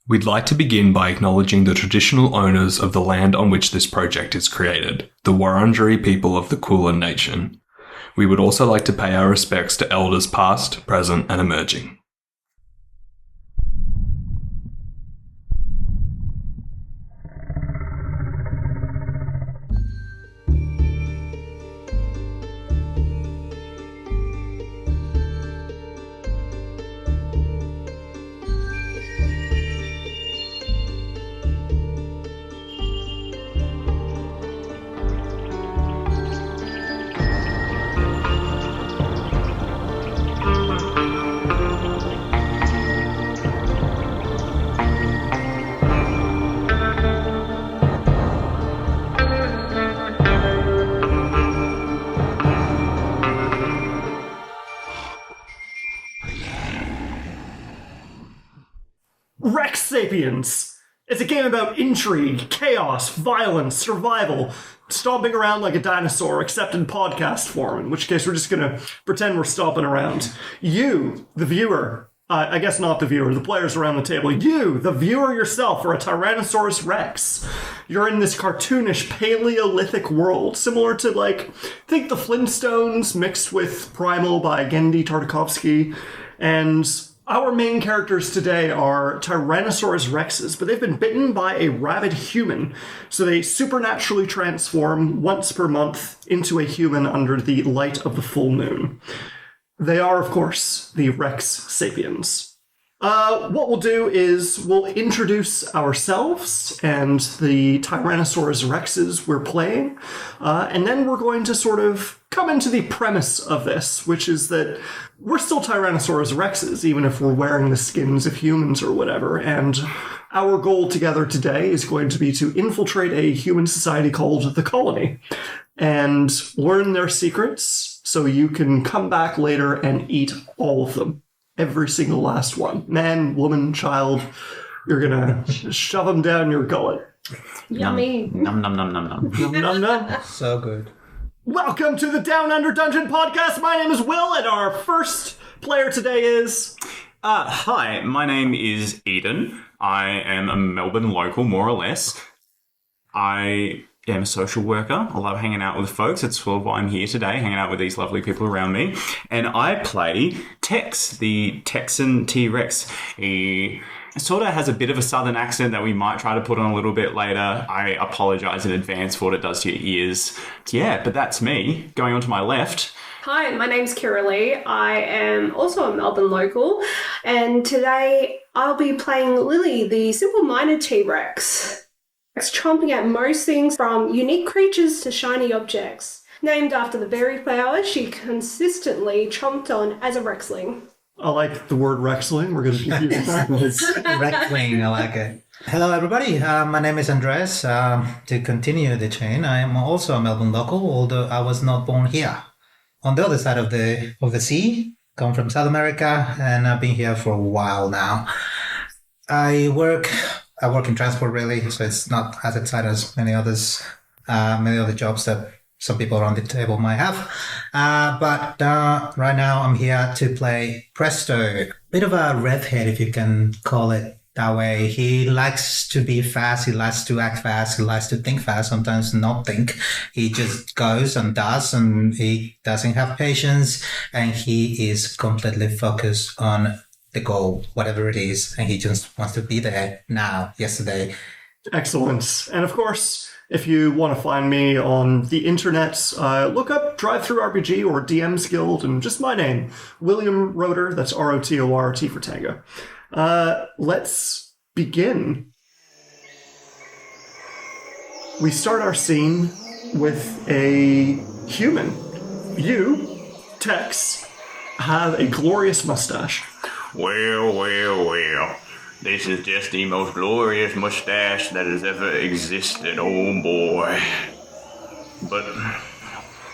We'd like to begin by acknowledging the traditional owners of the land on which this project is created, the Wurundjeri people of the Kulin Nation. We would also like to pay our respects to elders past, present, and emerging. Sapiens. It's a game about intrigue, chaos, violence, survival, stomping around like a dinosaur, except in podcast form, in which case we're just going to pretend we're stomping around. You, the viewer, I guess not the viewer, the players around the table, you, the viewer yourself, are a Tyrannosaurus Rex. You're in this cartoonish Paleolithic world, similar to, think the Flintstones mixed with Primal by Genndy Tartakovsky, and our main characters today are Tyrannosaurus Rexes, but they've been bitten by a rabid human, so they supernaturally transform once per month into a human under the light of the full moon. They are, of course, the Rex Sapiens. What we'll do is we'll introduce ourselves and the Tyrannosaurus Rexes we're playing, and then we're going to sort of come into the premise of this, which is that we're still Tyrannosaurus Rexes, even if we're wearing the skins of humans or whatever, and our goal together today is going to be to infiltrate a human society called the Colony, and learn their secrets so you can come back later and eat all of them. Every single last one. Man, woman, child, you're gonna shove them down your gullet. Yummy. Num num num num num. Num num num. So good. Welcome to the Down Under Dungeon podcast. My name is Will, and our first player today is... Hi, my name is Eden. I am a Melbourne local, more or less. I am a social worker. I love hanging out with folks. It's sort of why I'm here today, hanging out with these lovely people around me. And I play Tex, the Texan T-Rex. He sort of has a bit of a southern accent that we might try to put on a little bit later. I apologise in advance for what it does to your ears. Yeah, but that's me. Going on to my left. Hi, my name's Kira Lee. I am also a Melbourne local, and today I'll be playing Lily, the simple-minded T-Rex. It's chomping at most things from unique creatures to shiny objects. Named after the berry flower she consistently chomped on as a Rexling. I like the word Rexling. We're going to keep using that. Rexling, I like it. Hello, everybody. My name is Andres. To continue the chain, I am also a Melbourne local, although I was not born here. On the other side of the sea, come from South America, and I've been here for a while now. I work in transport, really, so it's not as exciting as many other jobs that some people around the table might have. But right now I'm here to play Presto. Bit of a redhead, if you can call it that way. He likes to be fast, he likes to act fast, he likes to think fast, sometimes not think. He just goes and does, and he doesn't have patience, and he is completely focused on the goal, whatever it is, and he just wants to be there now, yesterday. Excellent. And of course, if you want to find me on the internet, look up Drive-Thru RPG or DM's Guild, and just my name, William Rotor. That's Rotor, T for Tango. Let's begin. We start our scene with a human. You, Tex, have a glorious mustache. Well. This is just the most glorious mustache that has ever existed, oh boy. But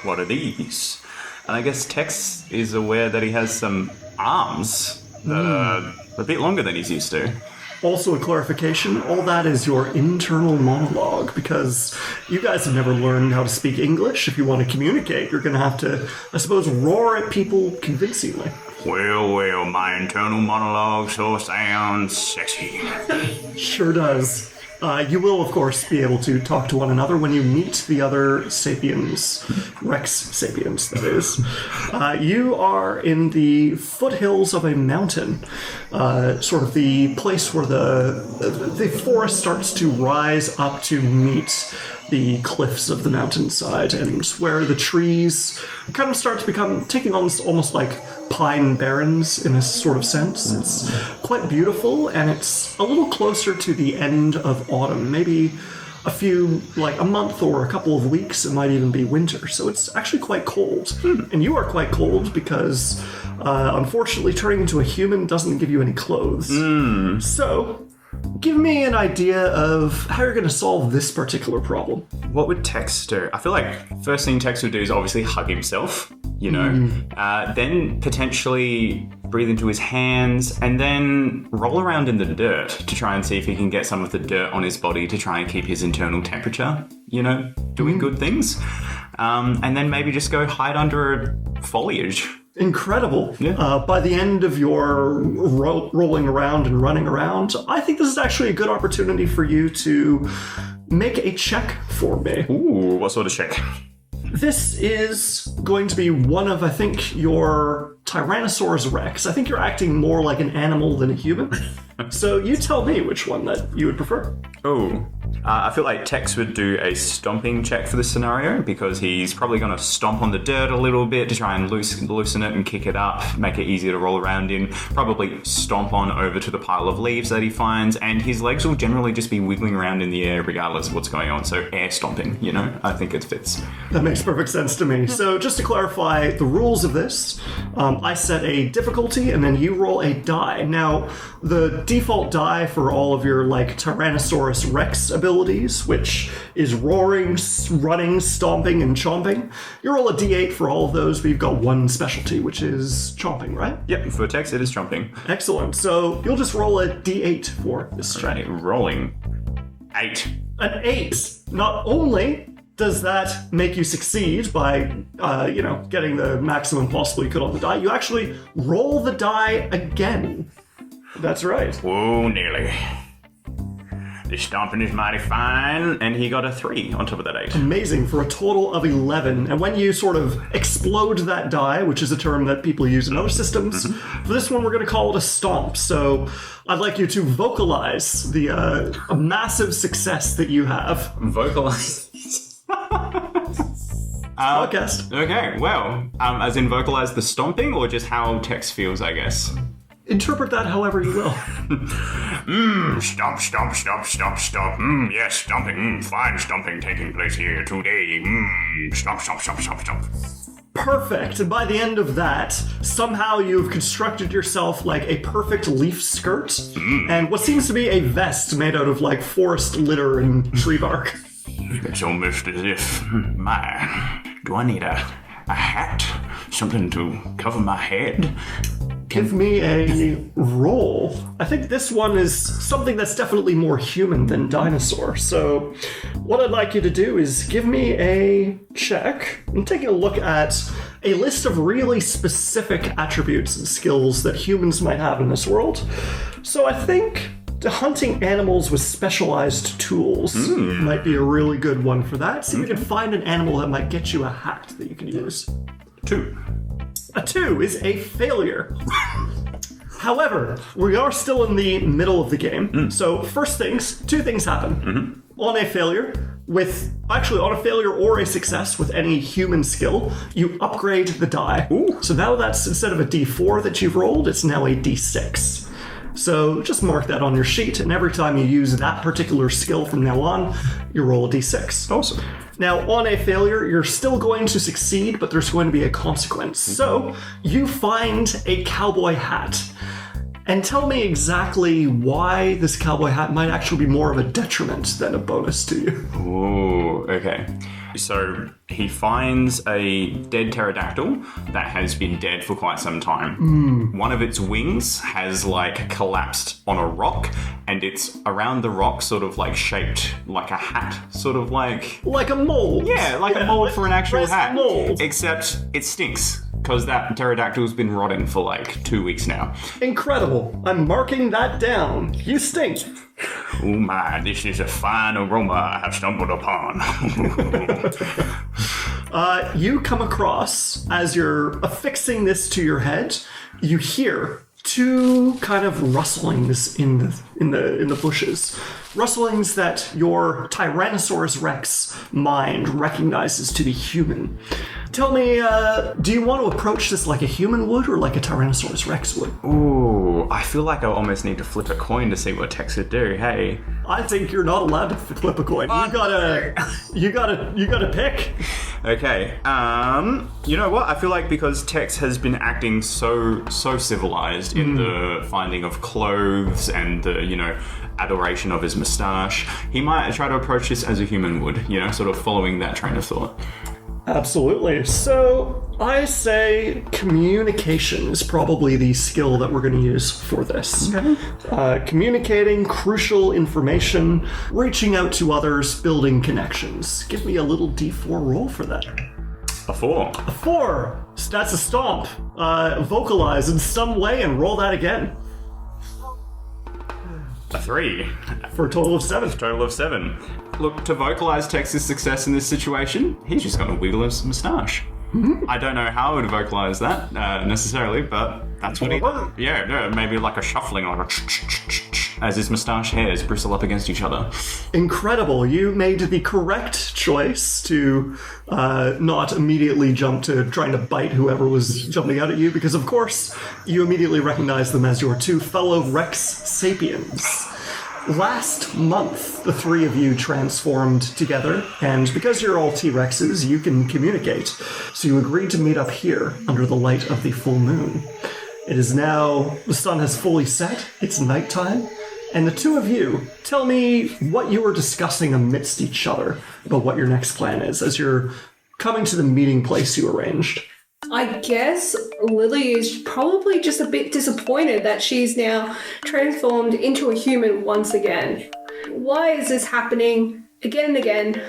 what are these? And I guess Tex is aware that he has some arms that are a bit longer than he's used to. Also a clarification, all that is your internal monologue, because you guys have never learned how to speak English. If you want to communicate, you're going to have to, I suppose, roar at people convincingly. Well, my internal monologue sure sounds sexy. Sure does. You will, of course, be able to talk to one another when you meet the other Sapiens, Rex Sapiens, that is. You are in the foothills of a mountain, sort of the place where the forest starts to rise up to meet the cliffs of the mountainside, and where the trees kind of start to taking on this almost like pine barrens in a sort of sense. It's quite beautiful, and it's a little closer to the end of autumn, maybe a month or a couple of weeks. It might even be winter, so it's actually quite cold. And you are quite cold because unfortunately turning into a human doesn't give you any clothes. So give me an idea of how you're going to solve this particular problem. What would Tex do? I feel like first thing Tex would do is obviously hug himself, you know, then potentially breathe into his hands, and then roll around in the dirt to try and see if he can get some of the dirt on his body to try and keep his internal temperature, you know, doing good things. And then maybe just go hide under foliage. Incredible. Yeah. By the end of your rolling around and running around, I think this is actually a good opportunity for you to make a check for me. Ooh, what sort of check? This is going to be one of, I think, your Tyrannosaurus Rex. I think you're acting more like an animal than a human. So you tell me which one that you would prefer. Oh, I feel like Tex would do a stomping check for this scenario because he's probably going to stomp on the dirt a little bit to try and loosen it and kick it up, make it easier to roll around in. Probably stomp on over to the pile of leaves that he finds, and his legs will generally just be wiggling around in the air regardless of what's going on. So air stomping, you know, I think it fits. That makes perfect sense to me. So just to clarify the rules of this, I set a difficulty and then you roll a die. Now, the default die for all of your Tyrannosaurus Rex abilities, which is roaring, running, stomping, and chomping. You roll a d8 for all of those, but you've got one specialty, which is chomping, right? Yep, for Tex it is chomping. Excellent. So you'll just roll a d8 for this check. Okay, rolling. 8. An 8. Not only does that make you succeed by, getting the maximum possible you could on the die, you actually roll the die again. That's right. Whoa, nearly. The stomping is mighty fine, and he got a 3 on top of that 8. Amazing, for a total of 11. And when you sort of explode that die, which is a term that people use in other systems, for this one we're going to call it a stomp. So I'd like you to vocalize the a massive success that you have. Vocalize? Podcast. Okay, well, as in vocalize the stomping, or just how Tex feels, I guess? Interpret that however you will. Stomp, stomp, stomp, stomp, stomp. Yes, stomping. Fine stomping taking place here today. Stomp, stomp, stomp, stomp, stomp. Perfect. And by the end of that, somehow you've constructed yourself like a perfect leaf skirt and what seems to be a vest made out of forest litter and tree bark. It's almost as if, do I need a hat? Something to cover my head? Give me a roll. I think this one is something that's definitely more human than dinosaur. So what I'd like you to do is give me a check. I'm taking a look at a list of really specific attributes and skills that humans might have in this world. So I think hunting animals with specialized tools might be a really good one for that. See if we can find an animal that might get you a hat that you can use. 2. A 2 is a failure. However, we are still in the middle of the game. So first things, 2 things happen. On a failure or a success with any human skill, you upgrade the die. Ooh. So now that's, instead of a d4 that you've rolled, it's now a d6. So just mark that on your sheet, and every time you use that particular skill from now on, you roll a d6. Awesome. Now, on a failure, you're still going to succeed, but there's going to be a consequence. So, you find a cowboy hat. And tell me exactly why this cowboy hat might actually be more of a detriment than a bonus to you. Ooh, okay. So he finds a dead pterodactyl that has been dead for quite some time. One of its wings has collapsed on a rock, and it's around the rock sort of shaped like a hat, sort of like... Like a mold. Yeah, a mold for an actual hat. Mold. Except it stinks. Because that pterodactyl's been rotting for like 2 weeks now. Incredible. I'm marking that down. You stink. Oh my, this is a fine aroma I have stumbled upon. You come across, as you're affixing this to your head, you hear two kind of rustlings in the bushes. Rustlings that your Tyrannosaurus Rex mind recognizes to be human. Tell me, do you want to approach this like a human would or like a Tyrannosaurus Rex would? Ooh, I feel like I almost need to flip a coin to see what Tex would do. Hey. I think you're not allowed to flip a coin. You gotta pick. Okay. You know what? I feel like because Tex has been acting so civilized in the finding of clothes and the, adoration of his moustache, he might try to approach this as a human would, sort of following that train of thought. Absolutely. So I say communication is probably the skill that we're going to use for this. Okay. Communicating crucial information, reaching out to others, building connections. Give me a little D4 roll for that. A 4. A 4. That's a stomp. Vocalize in some way and roll that again. A 3. For a total of 7. Total of 7. Look, to vocalize Tex's success in this situation, he's just going to wiggle his moustache. Mm-hmm. I don't know how I would vocalize that necessarily, but that's what he... Yeah, maybe like a shuffling, like a as his moustache hairs bristle up against each other. Incredible. You made the correct choice to not immediately jump to trying to bite whoever was jumping out at you, because of course you immediately recognize them as your two fellow Rex Sapiens. Last month, the three of you transformed together, and because you're all T-Rexes, you can communicate. So you agreed to meet up here under the light of the full moon. It is now, the sun has fully set, it's nighttime, and the two of you, tell me what you were discussing amidst each other about what your next plan is as you're coming to the meeting place you arranged. I guess Lily is probably just a bit disappointed that she's now transformed into a human once again. Why is this happening again and again?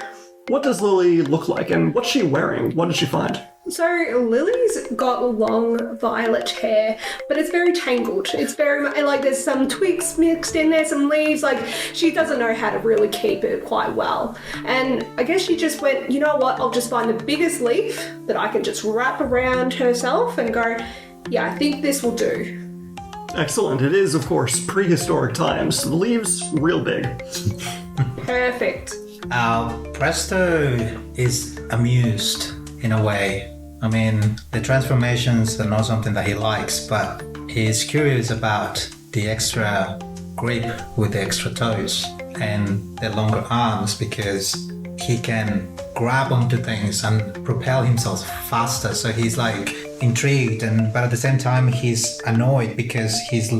What does Lily look like, and what's she wearing? What did she find? So Lily's got long violet hair, but it's very tangled. It's very much like there's some twigs mixed in there, some leaves. Like she doesn't know how to really keep it quite well. And I guess she just went, you know what? I'll just find the biggest leaf that I can just wrap around herself and go, yeah, I think this will do. Excellent. It is, of course, prehistoric times. The leaves real big. Perfect. Presto is amused in a way. I mean, the transformations are not something that he likes, but he's curious about the extra grip with the extra toes and the longer arms, because he can grab onto things and propel himself faster. So he's like intrigued, but at the same time he's annoyed because his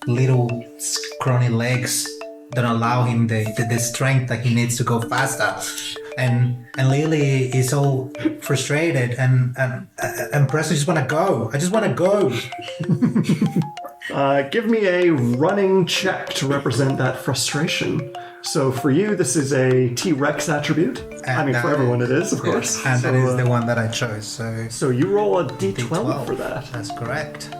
little scrawny legs don't allow him the strength that he needs to go faster. And Lily is all frustrated, and Presto just want to go. I just want to go. Give me a running check to represent that frustration. So for you, this is a T-Rex attribute. For everyone it is, of course. And that is the one that I chose. So you roll a D12 for that. That's correct.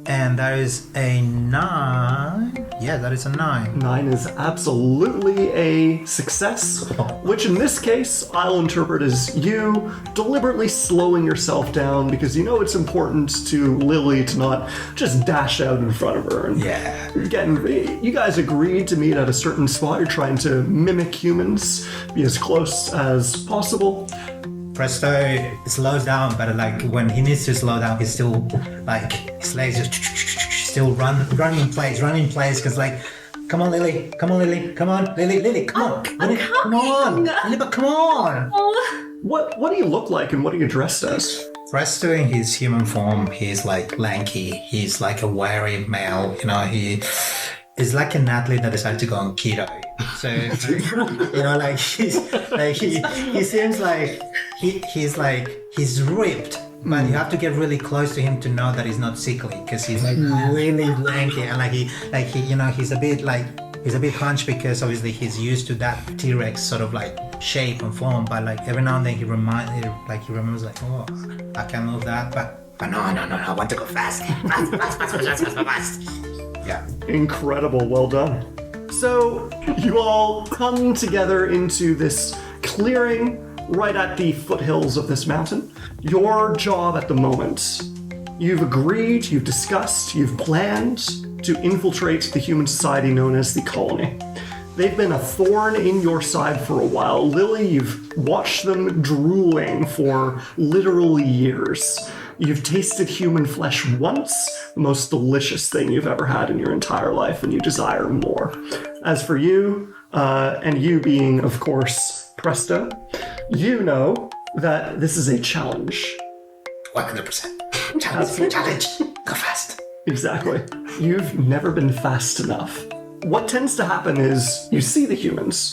And that is a 9. Yeah, that is a 9. 9 is absolutely a success, which in this case, I'll interpret as you deliberately slowing yourself down because you know it's important to Lily to not just dash out in front of her. And yeah. You guys agreed to meet at a certain spot. You're trying to mimic humans, be as close as possible. Presto slows down, but like when he needs to slow down, he's still like his legs just still running in place, because like, come on, Lily, come on, Lily, come on, Lily, come on, Lily, come on, Lily, but come on. What do you look like and what are you dressed as? Presto in his human form, he's like lanky, he's like a wiry male, he is like an athlete that decided to go on keto. So, he seems like he's ripped, but you have to get really close to him to know that he's not sickly, because he's like really lanky, and he's a bit hunched because obviously he's used to that T-Rex sort of like shape and form, but like every now and then he remembers like, oh, I can move that, but But no, I want to go fast. Fast. Yeah. Incredible, well done. So, you all come together into this clearing right at the foothills of this mountain. Your job at the moment, you've agreed, you've discussed, you've planned to infiltrate the human society known as the colony. They've been a thorn in your side for a while. Lily, you've watched them drooling for literal years. You've tasted human flesh once, the most delicious thing you've ever had in your entire life, and you desire more. As for you, and you being, of course, Presto, you know that this is a challenge. 100%. Challenge. Go fast. Exactly. You've never been fast enough. What tends to happen is you see the humans,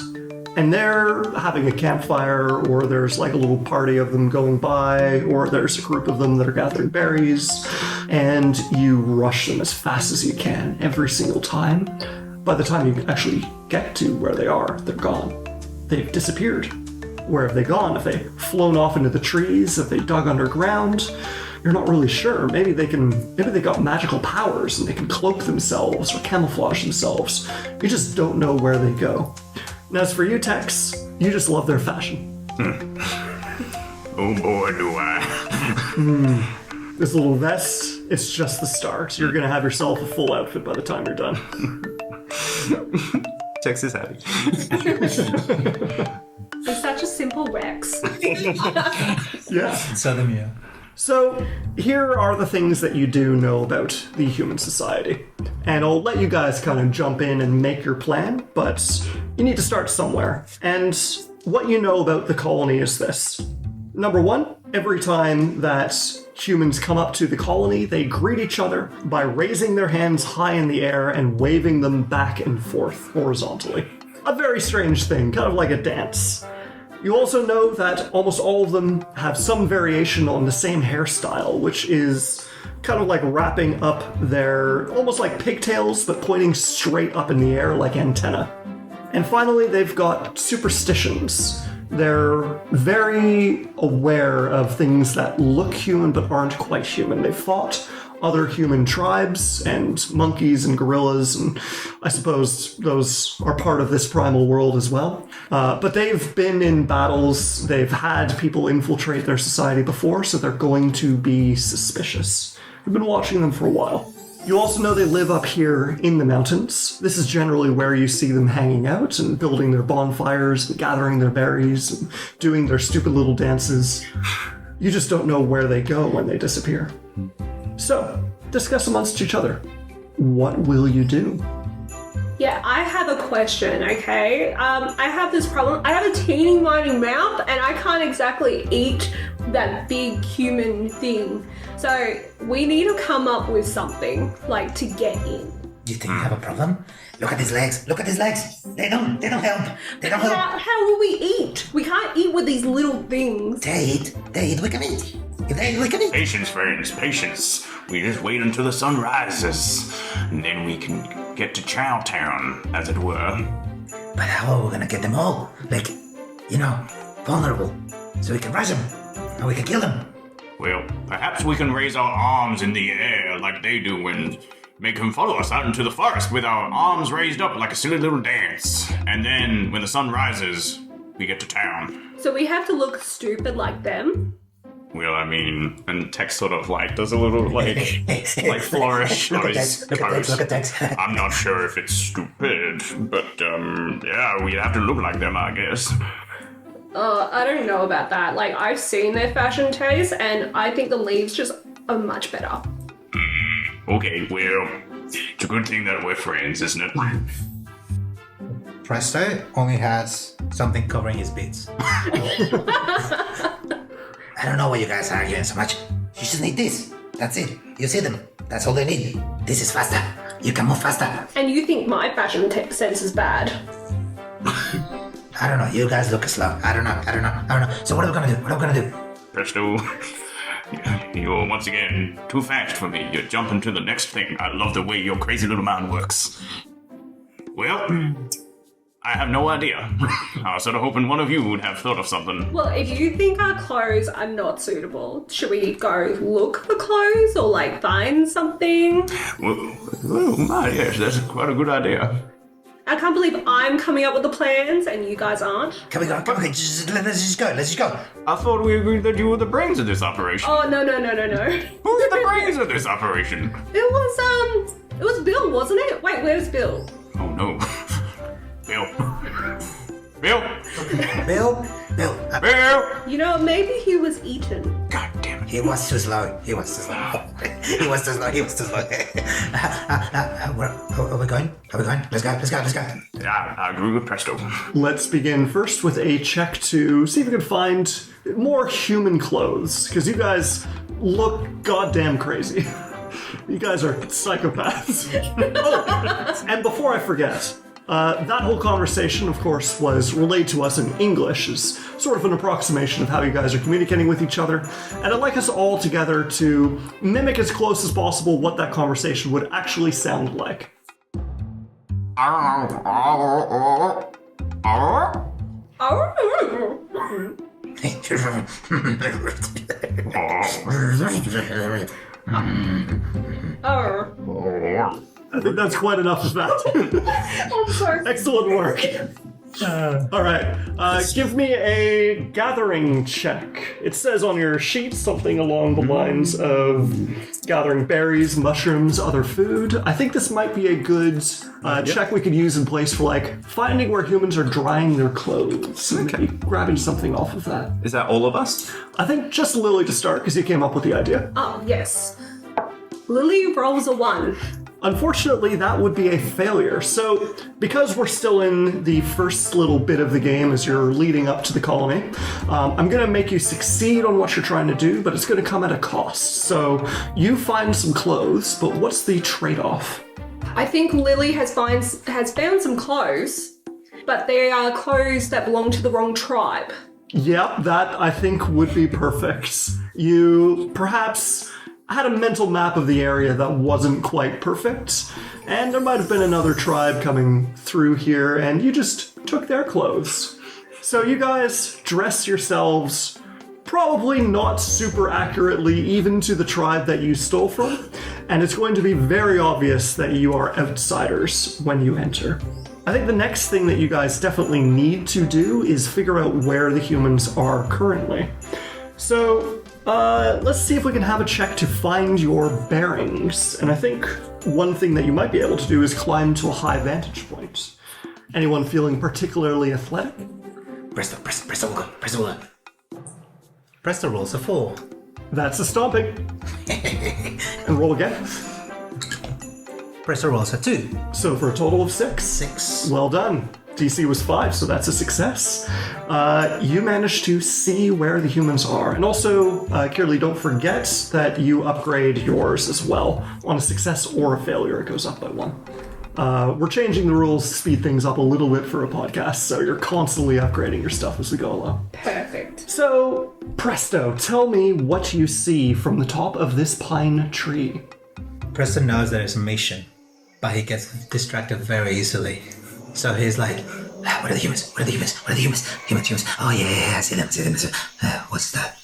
and they're having a campfire, or there's like a little party of them going by, or there's a group of them that are gathering berries, and you rush them as fast as you can every single time. By the time you actually get to where they are, they're gone. They've disappeared. Where have they gone? Have they flown off into the trees? Have they dug underground? You're not really sure. Maybe they got magical powers and they can cloak themselves or camouflage themselves. You just don't know where they go. And as for you, Tex, you just love their fashion. Oh boy, do I. This little vest, it's just the start. You're gonna have yourself a full outfit by the time you're done. Tex is happy. It's such a simple Rex. Yeah. Sodomia. So, here are the things that you do know about the human society. And I'll let you guys kind of jump in and make your plan, but you need to start somewhere. And what you know about the colony is this. Number one, every time that humans come up to the colony, they greet each other by raising their hands high in the air and waving them back and forth horizontally. A very strange thing, kind of like a dance. You also know that almost all of them have some variation on the same hairstyle, which is kind of like wrapping up their, almost like pigtails, but pointing straight up in the air like antenna. And finally, they've got superstitions. They're very aware of things that look human but aren't quite human. They've fought other human tribes and monkeys and gorillas, and I suppose those are part of this primal world as well. But they've been in battles, they've had people infiltrate their society before, so they're going to be suspicious. We've been watching them for a while. You also know they live up here in the mountains. This is generally where you see them hanging out and building their bonfires and gathering their berries and doing their stupid little dances. You just don't know where they go when they disappear. So, discuss amongst each other. What will you do? Yeah, I have a question, okay? I have this problem. I have a teeny tiny mouth and I can't exactly eat that big human thing. So we need to come up with something, like, to get in. You think you have a problem? Look at his legs. Look at his legs. They don't help. They don't help. How will we eat? We can't eat with these little things. They eat. We can eat. If they eat, we can eat. Patience, friends, patience. We just wait until the sun rises, and then we can get to Chowtown, as it were. But how are we gonna get them all? Like, vulnerable. So we can rush them. And we can kill them. Well, perhaps we can raise our arms in the air like they do and make them follow us out into the forest with our arms raised up like a silly little dance. And then, when the sun rises, we get to town. So we have to look stupid like them? Well, I mean, and Tex sort of does a little like flourish on his toes. Look at Tex. I'm not sure if it's stupid, but yeah, we'd have to look like them, I guess. I don't know about that. Like, I've seen their fashion taste, and I think the leaves just are much better. Okay, well, it's a good thing that we're friends, isn't it? Presto only has something covering his bits. I don't know why you guys are arguing so much. You just need this. That's it. You see them. That's all they need. This is faster. You can move faster. And you think my fashion sense is bad? I don't know. You guys look slow. I don't know. So what are we gonna do? Presto, you're once again too fast for me. You're jumping to the next thing. I love the way your crazy little mind works. Well, I have no idea. I was sort of hoping one of you would have thought of something. Well, if you think our clothes are not suitable, should we go look for clothes or like find something? Well, yes, that's quite a good idea. I can't believe I'm coming up with the plans and you guys aren't. Come on, let's just go. I thought we agreed that you were the brains of this operation. Oh, no. Who's the brains of this operation? It was Bill, wasn't it? Wait, where's Bill? Oh no. Bill. You know, maybe he was eaten. God damn it. He was too slow. Where are we going? Let's go. Yeah, I agree with Presto. Let's begin first with a check to see if we can find more human clothes, because you guys look goddamn crazy. You guys are psychopaths. Oh, and before I forget, that whole conversation, of course, was relayed to us in English as sort of an approximation of how you guys are communicating with each other. And I'd like us all together to mimic as close as possible what that conversation would actually sound like. I think that's quite enough of that. I'm sorry. Excellent work. All right, give me a gathering check. It says on your sheet something along the lines of gathering berries, mushrooms, other food. I think this might be a good check we could use in place for like finding where humans are drying their clothes. Okay. Maybe grabbing something off of that. Is that all of us? I think just Lily to start because you came up with the idea. Oh, yes. Lily rolls a 1. Unfortunately, that would be a failure. So, because we're still in the first little bit of the game as you're leading up to the colony, I'm going to make you succeed on what you're trying to do, but it's going to come at a cost. So, you find some clothes, but what's the trade-off? I think Lily has found some clothes, but they are clothes that belong to the wrong tribe. Yep, that I think would be perfect. You perhaps had a mental map of the area that wasn't quite perfect, and there might have been another tribe coming through here, and you just took their clothes. So you guys dress yourselves probably not super accurately even to the tribe that you stole from, and it's going to be very obvious that you are outsiders when you enter. I think the next thing that you guys definitely need to do is figure out where the humans are currently. So, let's see if we can have a check to find your bearings. And I think one thing that you might be able to do is climb to a high vantage point. Anyone feeling particularly athletic? Presto rolls a 4. That's a stomping. And roll again. Presto rolls a 2. So for a total of 6. 6. Well done. DC was 5, so that's a success. You managed to see where the humans are. And also, Kirli, don't forget that you upgrade yours as well. On a success or a failure, it goes up by 1. We're changing the rules to speed things up a little bit for a podcast, so you're constantly upgrading your stuff as we go along. Perfect. So, Presto, tell me what you see from the top of this pine tree. Presto knows there is a mission, but he gets distracted very easily. So he's like, where are the humans? Humans. Oh yeah, I see them. What's that?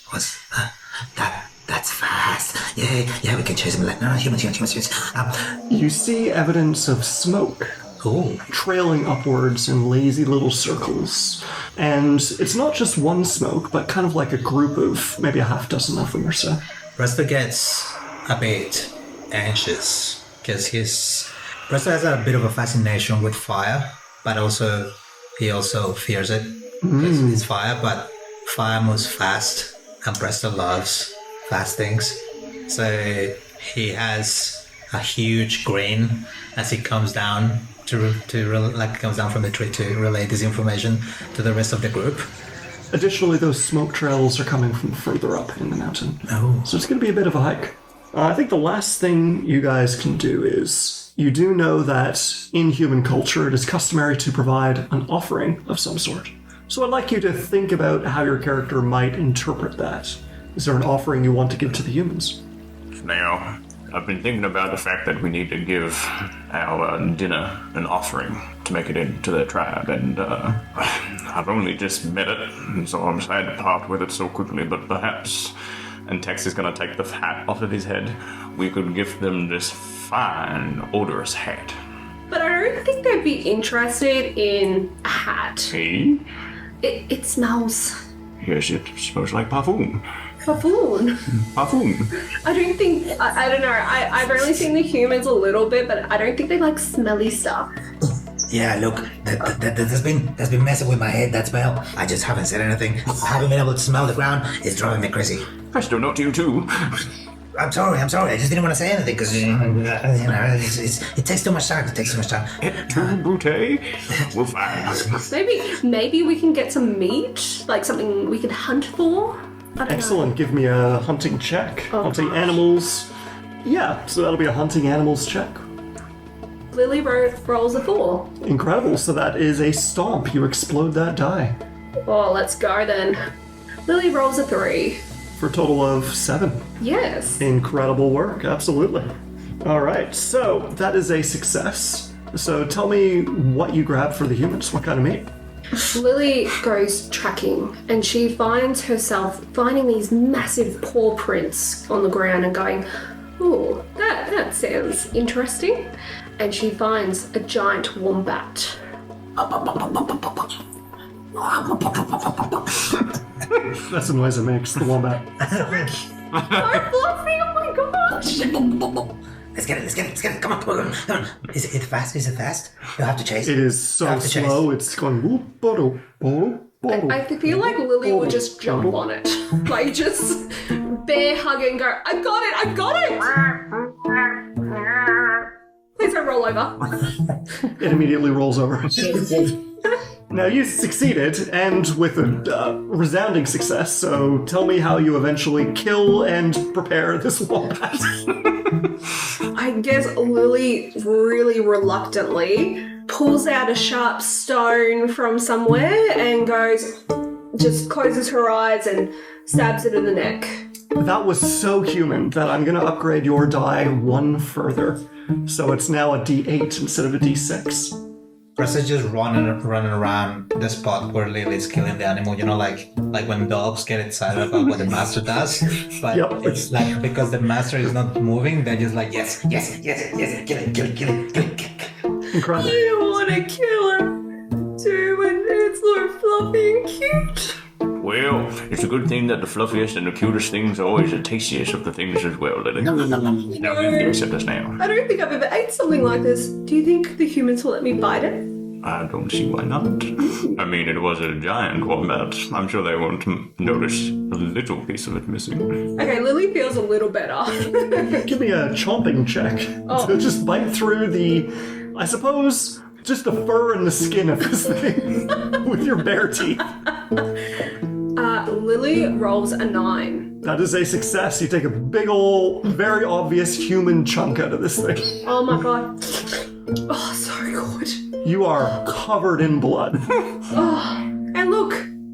That's fast. Yeah, we can chase them. Like, no, humans. You see evidence of smoke. Ooh. Trailing upwards in lazy little circles. And it's not just one smoke, but kind of like a group of maybe a half dozen of them or so. Presto gets a bit anxious because Presto has a bit of a fascination with fire, but he also fears it because it's fire, but fire moves fast and Presto loves fast things. So he has a huge grin as he comes down comes down from the tree to relay this information to the rest of the group. Additionally, those smoke trails are coming from further up in the mountain. Oh. So it's going to be a bit of a hike. I think the last thing you guys can do is, you do know that in human culture it is customary to provide an offering of some sort. So I'd like you to think about how your character might interpret that. Is there an offering you want to give to the humans? Now, I've been thinking about the fact that we need to give our dinner an offering to make it into the tribe, and I've only just met it, and so I'm sad to part with it so quickly, but perhaps, and Tex is going to take the hat off of his head, we could give them this fine, odorous hat. But I don't think they'd be interested in a hat. Hey? It smells. Yes, it smells like parfum. Parfum. Parfum. I don't think, I don't know, I've only seen the humans a little bit, but I don't think they like smelly stuff. Yeah, look, that's been messing with my head, that smell. I just haven't said anything. I haven't been able to smell the ground. It's driving me crazy. Presto, not you too. I'm sorry. I just didn't want to say anything because, it takes too much time. Et tu, Brute? We'll find. Maybe we can get some meat, like something we could hunt for. I don't Excellent. Give me a hunting check. Hunting animals. Yeah, so that'll be a hunting animals check. Lily rolls a 4. Incredible. So that is a stomp. You explode that die. Oh, let's go then. Lily rolls a 3. For a total of 7. Yes. Incredible work. Absolutely. All right. So that is a success. So tell me what you grab for the humans. What kind of meat? Lily goes tracking and she finds herself finding these massive paw prints on the ground and going, ooh, that sounds interesting. And she finds a giant wombat. That's the noise it makes, the wombat. So fluffy, oh my gosh! Let's get it. Come on. Is it fast? You'll have to chase. It is so slow, it's going whoop, bottle. I feel like Lily would just jump on it. Like, just bear hug and go, I got it! Please don't roll over. It immediately rolls over. Now, you succeeded, and with a resounding success, so tell me how you eventually kill and prepare this wombat. I guess Lily really reluctantly pulls out a sharp stone from somewhere and just closes her eyes and stabs it in the neck. That was so human that I'm going to upgrade your die 1 further. So it's now a D8 instead of a D6. Presto's just running around the spot where Lily's killing the animal, like when dogs get excited about what the master does. But It's like because the master is not moving, they're just like, yes, kill it. Incredible. I want to kill him too when it's so fluffy and cute. Well, it's a good thing that the fluffiest and the cutest things are always the tastiest of the things as well, Lily. Now you can accept us now. I don't think I've ever ate something like this. Do you think the humans will let me bite it? I don't see why not. I mean, it was a giant wombat. I'm sure they won't notice a little piece of it missing. Okay, Lily feels a little better. Give me a chomping check. To just bite through I suppose, just the fur and the skin of this thing with your bare teeth. Lily rolls a 9. That is a success. You take a big ol', very obvious human chunk out of this thing. Oh my god. Oh, so good. You are covered in blood. Oh, and look,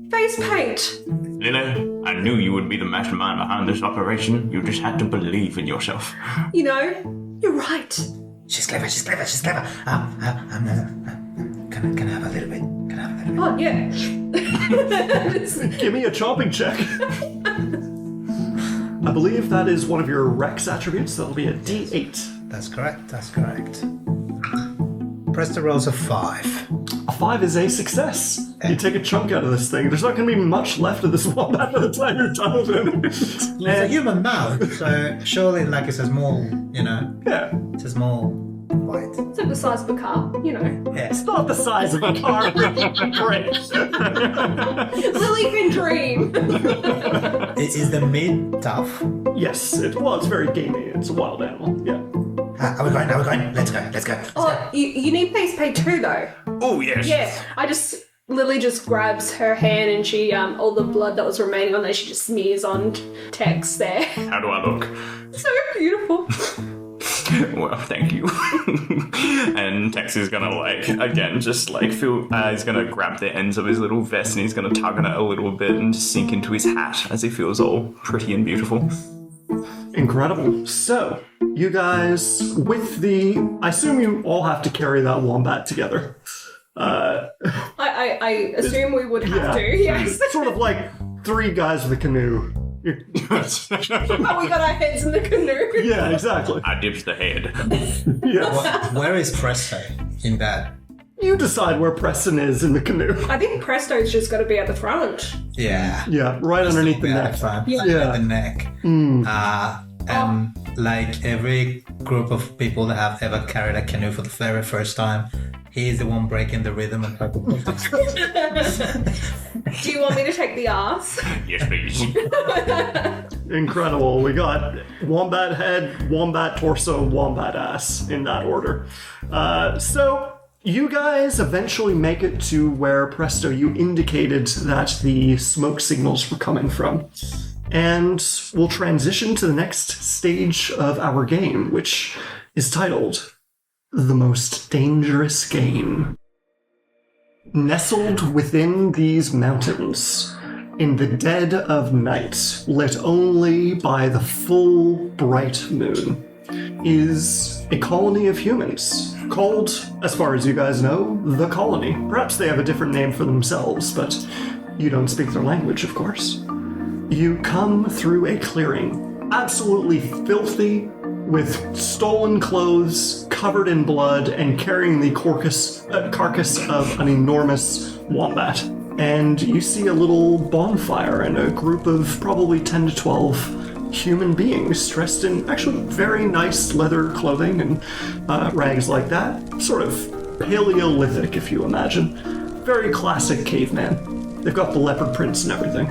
face paint. Lily, I knew you would be the mastermind behind this operation. You just had to believe in yourself. You're right. She's clever. Can I have a little bit? Oh, yeah. Give me a chomping check. I believe that is one of your Rex attributes. That'll be a D8. That's correct. Presto rolls a 5. A 5 is a success. You take a chunk out of this thing. There's not going to be much left of this wombat by the time you're done with it. It's a human mouth, so surely it's a small, Yeah. it's a small bite. It's like the size of a car, Yeah. It's not the size of a car. Great. Lily can dream. Is the meat tough? Yes, it's very gamey. It's a wild animal. Yeah. Are we going? Let's go. Oh, you need face paint too, though. Oh, yes. Yeah, Lily just grabs her hand and she, all the blood that was remaining on there, she just smears on Tex there. How do I look? So beautiful. Well, thank you. And Tex is gonna he's gonna grab the ends of his little vest and he's gonna tug on it a little bit and just sink into his hat as he feels all pretty and beautiful. Incredible. So, you guys, with I assume you all have to carry that wombat together. I assume we would have to, yes. Sort of like 3 guys with a canoe. Oh, we got our heads in the canoe. Yeah, exactly. I dipped the head. Yes. Where is Presto in that? You decide where Preston is in the canoe. I think Presto's just got to be at the front. Yeah. Yeah, right underneath the neck. Yeah. The neck. And like every group of people that have ever carried a canoe for the very first time, he's the one breaking the rhythm and Do you want me to take the ass? Yes, please. Incredible. We got wombat head, wombat torso, wombat ass in that order. So you guys eventually make it to where, Presto, you indicated that the smoke signals were coming from. And we'll transition to the next stage of our game, which is titled The Most Dangerous Game. Nestled within these mountains, in the dead of night, lit only by the full bright moon, is a colony of humans, called, as far as you guys know, the Colony. Perhaps they have a different name for themselves, but you don't speak their language, of course. You come through a clearing, absolutely filthy, with stolen clothes, covered in blood, and carrying the carcass of an enormous wombat. And you see a little bonfire and a group of probably 10 to 12 human beings dressed in actually very nice leather clothing and rags like that. Sort of Paleolithic, if you imagine. Very classic caveman. They've got the leopard prints and everything.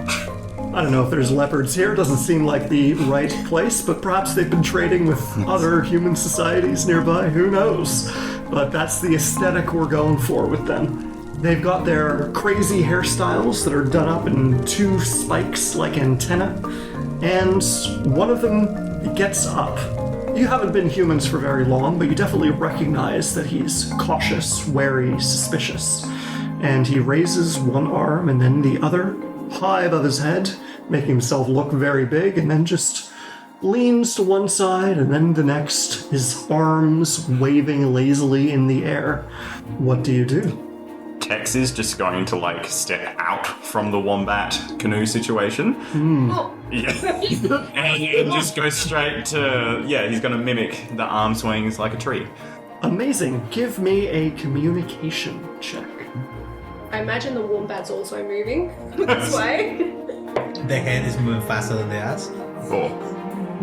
I don't know if there's leopards here, doesn't seem like the right place, but perhaps they've been trading with other human societies nearby, who knows? But that's the aesthetic we're going for with them. They've got their crazy hairstyles that are done up in 2 spikes like antennae, and one of them gets up. You haven't been humans for very long, but you definitely recognize that he's cautious, wary, suspicious. And he raises one arm and then the other, high above his head, making himself look very big, and then just leans to one side and then the next, his arms waving lazily in the air. What do you do? Tex is just going to, step out from the wombat canoe situation. Yeah. and just go straight to... Yeah, he's going to mimic the arm swings like a tree. Amazing. Give me a communication check. I imagine the wombat's also moving this way. The head is moving faster than the ass. 4.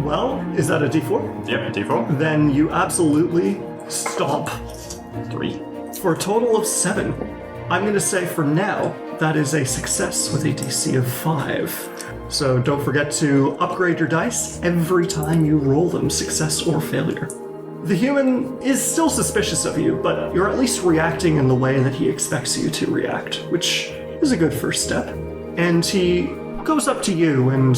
Well, is that a D4? Yep, D4. Then you absolutely stomp 3. for a total of 7. I'm going to say for now, that is a success with a DC of 5. So don't forget to upgrade your dice every time you roll them, success or failure. The human is still suspicious of you, but you're at least reacting in the way that he expects you to react, which is a good first step. And he goes up to you, and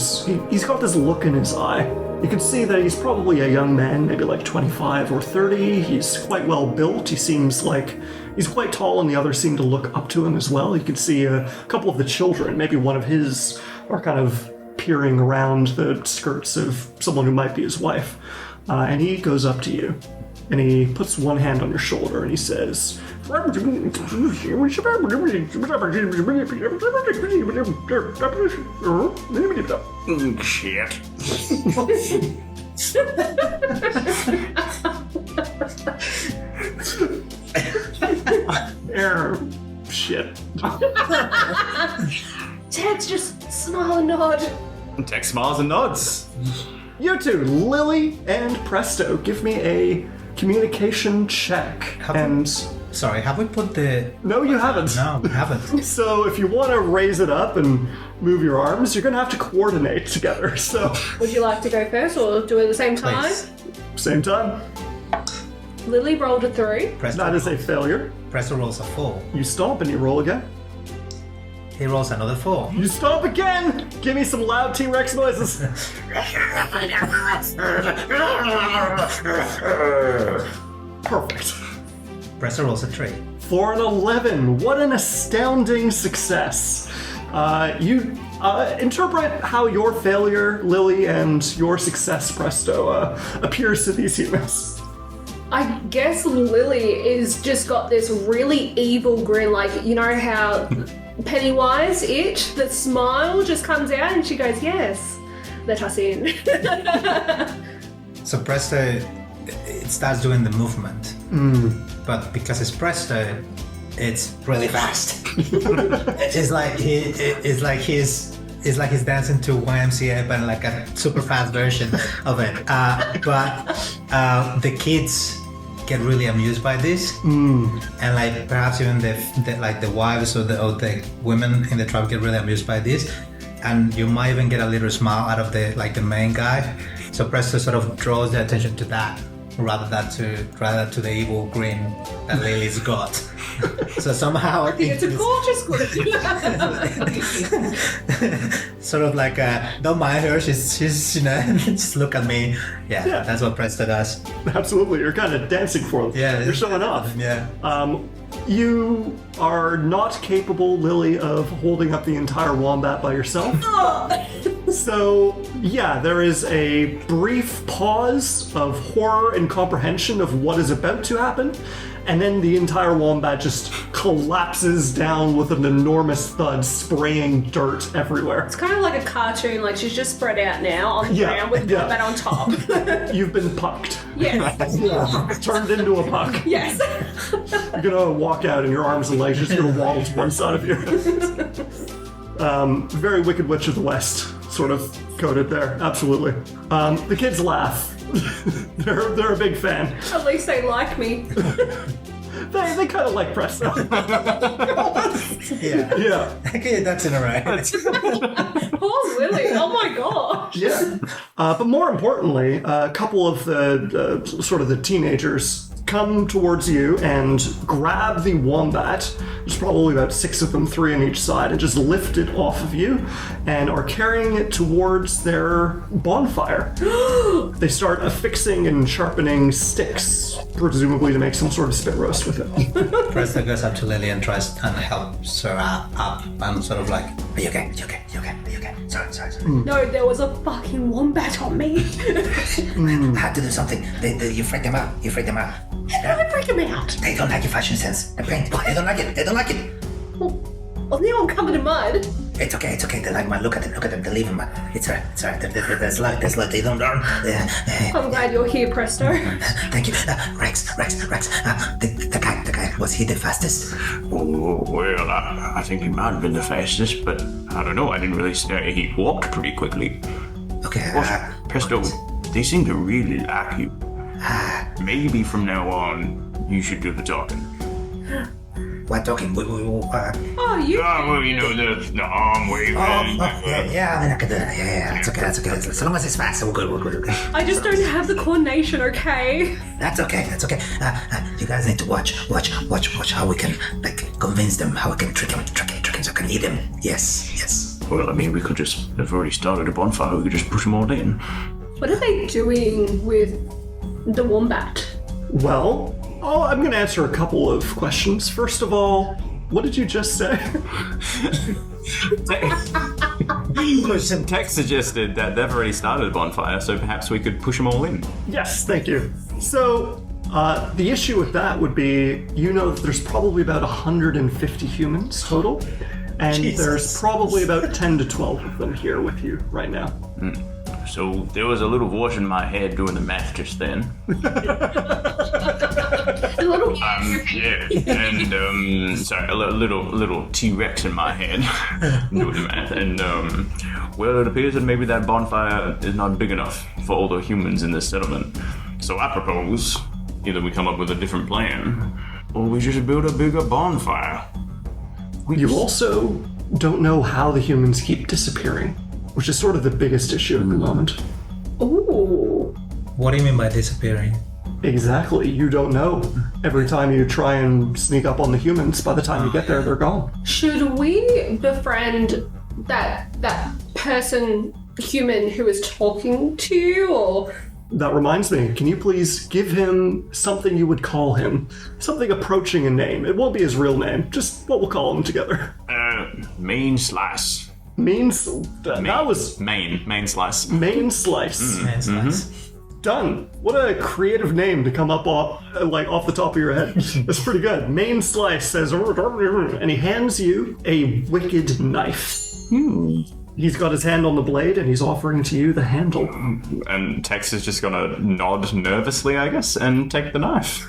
he's got this look in his eye. You can see that he's probably a young man, maybe 25 or 30. He's quite well built. He seems like he's quite tall, and the others seem to look up to him as well. You can see a couple of the children, maybe one of his, are kind of peering around the skirts of someone who might be his wife. And he goes up to you, and he puts one hand on your shoulder, and he says, Shit. Shit. Tex, just smile and nod. Tex smiles and nods. You two, Lily and Presto, give me a communication check. Sorry, have we put the... No, you haven't. No, we haven't. So if you want to raise it up and move your arms, you're going to have to coordinate together. So Would you like to go first or do it at the same time? Please. same time. Lily rolled a 3. Presto, That is a failure. Presto rolls a 4. You stomp and you roll again. He rolls another 4. You stomp again! Give me some loud T-Rex noises. Perfect. Presto rolls a 3. For an 11, what an astounding success. You Interpret how your failure, Lily, and your success, Presto, appears to these humans. I guess Lily is just got this really evil grin, like, you know how Pennywise, the smile just comes out and she goes, yes, let us in. So Presto, it starts doing the movement, but because it's Presto, it's really fast. It's like he's dancing to YMCA, but like a super fast version of it. But the kids get really amused by this, and like perhaps even the wives or the women in the tribe get really amused by this, and you might even get a little smile out of the main guy. So Presto sort of draws the attention to that rather than to the evil grin that Lily's got. So somehow It's a gorgeous grin. sort of like don't mind her, she's just look at me. Yeah, that's what Presto does. Absolutely, you're kind of dancing for them. Yeah, you're showing off. Yeah. You are not capable, Lily, of holding up the entire wombat by yourself. So, yeah, there is a brief pause of horror and comprehension of what is about to happen, and then the entire wombat just collapses down with an enormous thud, spraying dirt everywhere. It's kind of like a cartoon, like she's just spread out now on the ground with that on top. You've been pucked. Yes. Turned into a puck. Yes. You're gonna walk out and your arms and legs just gonna waddle to one side of you. Very Wicked Witch of the West sort of coded there, absolutely. The kids laugh. They're a big fan. At least they like me. They kind of like Presto. Yeah. Okay, that's in a right. Poor Lily. Oh my gosh. Yeah. But more importantly, a couple of the sort of the teenagers come towards you and grab the wombat. There's probably about 6 of them, 3 on each side, and just lift it off of you and are carrying it towards their bonfire. They start affixing and sharpening sticks, presumably to make some sort of spit roast with it. Presto goes up to Lily and tries and helps her up and sort of like, are you okay? Sorry. No, there was a fucking wombat on me. Had to do something. You freak them out. How did I freak him out? They don't like your fashion sense. The paint. They don't like it. Well, now I'm covered in mud. It's okay. They like mud. Look at them. They leave him. It's alright. There's light. They don't learn. I'm glad you're here, Presto. Thank you. Rex. The guy. Was he the fastest? Oh, well, I think he might have been the fastest, but I don't know. I didn't really say. He walked pretty quickly. Okay. Presto, they seem to really like you. Maybe from now on, you should do the talking. What talking? Oh, you. Well, you know, the arm waving. Yeah, I mean, I could do that. Yeah, it's okay. As long as it's fast, we're good. I just don't have the coordination, okay? That's okay. You guys need to watch how we can, like, convince them, how we can trick him so we can eat him. Yes. Well, I mean, we could just, they've already started a bonfire, we could just push them all in. What are they doing with the wombat? Well, I'm going to answer a couple of questions. First of all, what did you just say? Tex suggested that they've already started a bonfire, so perhaps we could push them all in. Yes, thank you. So, the issue with that would be, that there's probably about 150 humans total, and there's probably about 10 to 12 of them here with you right now. So there was a little voice in my head doing the math just then. A little. Yeah, and sorry, a little T-Rex in my head doing the math, and well, it appears that maybe that bonfire is not big enough for all the humans in this settlement. So I propose either we come up with a different plan, or we just build a bigger bonfire. You also don't know how the humans keep disappearing, which is sort of the biggest issue at the moment. Ooh. What do you mean by disappearing? Exactly, you don't know. Every time you try and sneak up on the humans, by the time you get there, they're gone. Should we befriend that human who is talking to you, or? That reminds me, can you please give him something you would call him? Something approaching a name. It won't be his real name, just what we'll call him together. Main Slice. That was main slice. main slice. Nice, nice. Done. What a creative name to come up off the top of your head. That's pretty good. Main slice says, and he hands you a wicked knife. He's got his hand on the blade, and he's offering to you the handle. And Tex is just gonna nod nervously, I guess, and take the knife.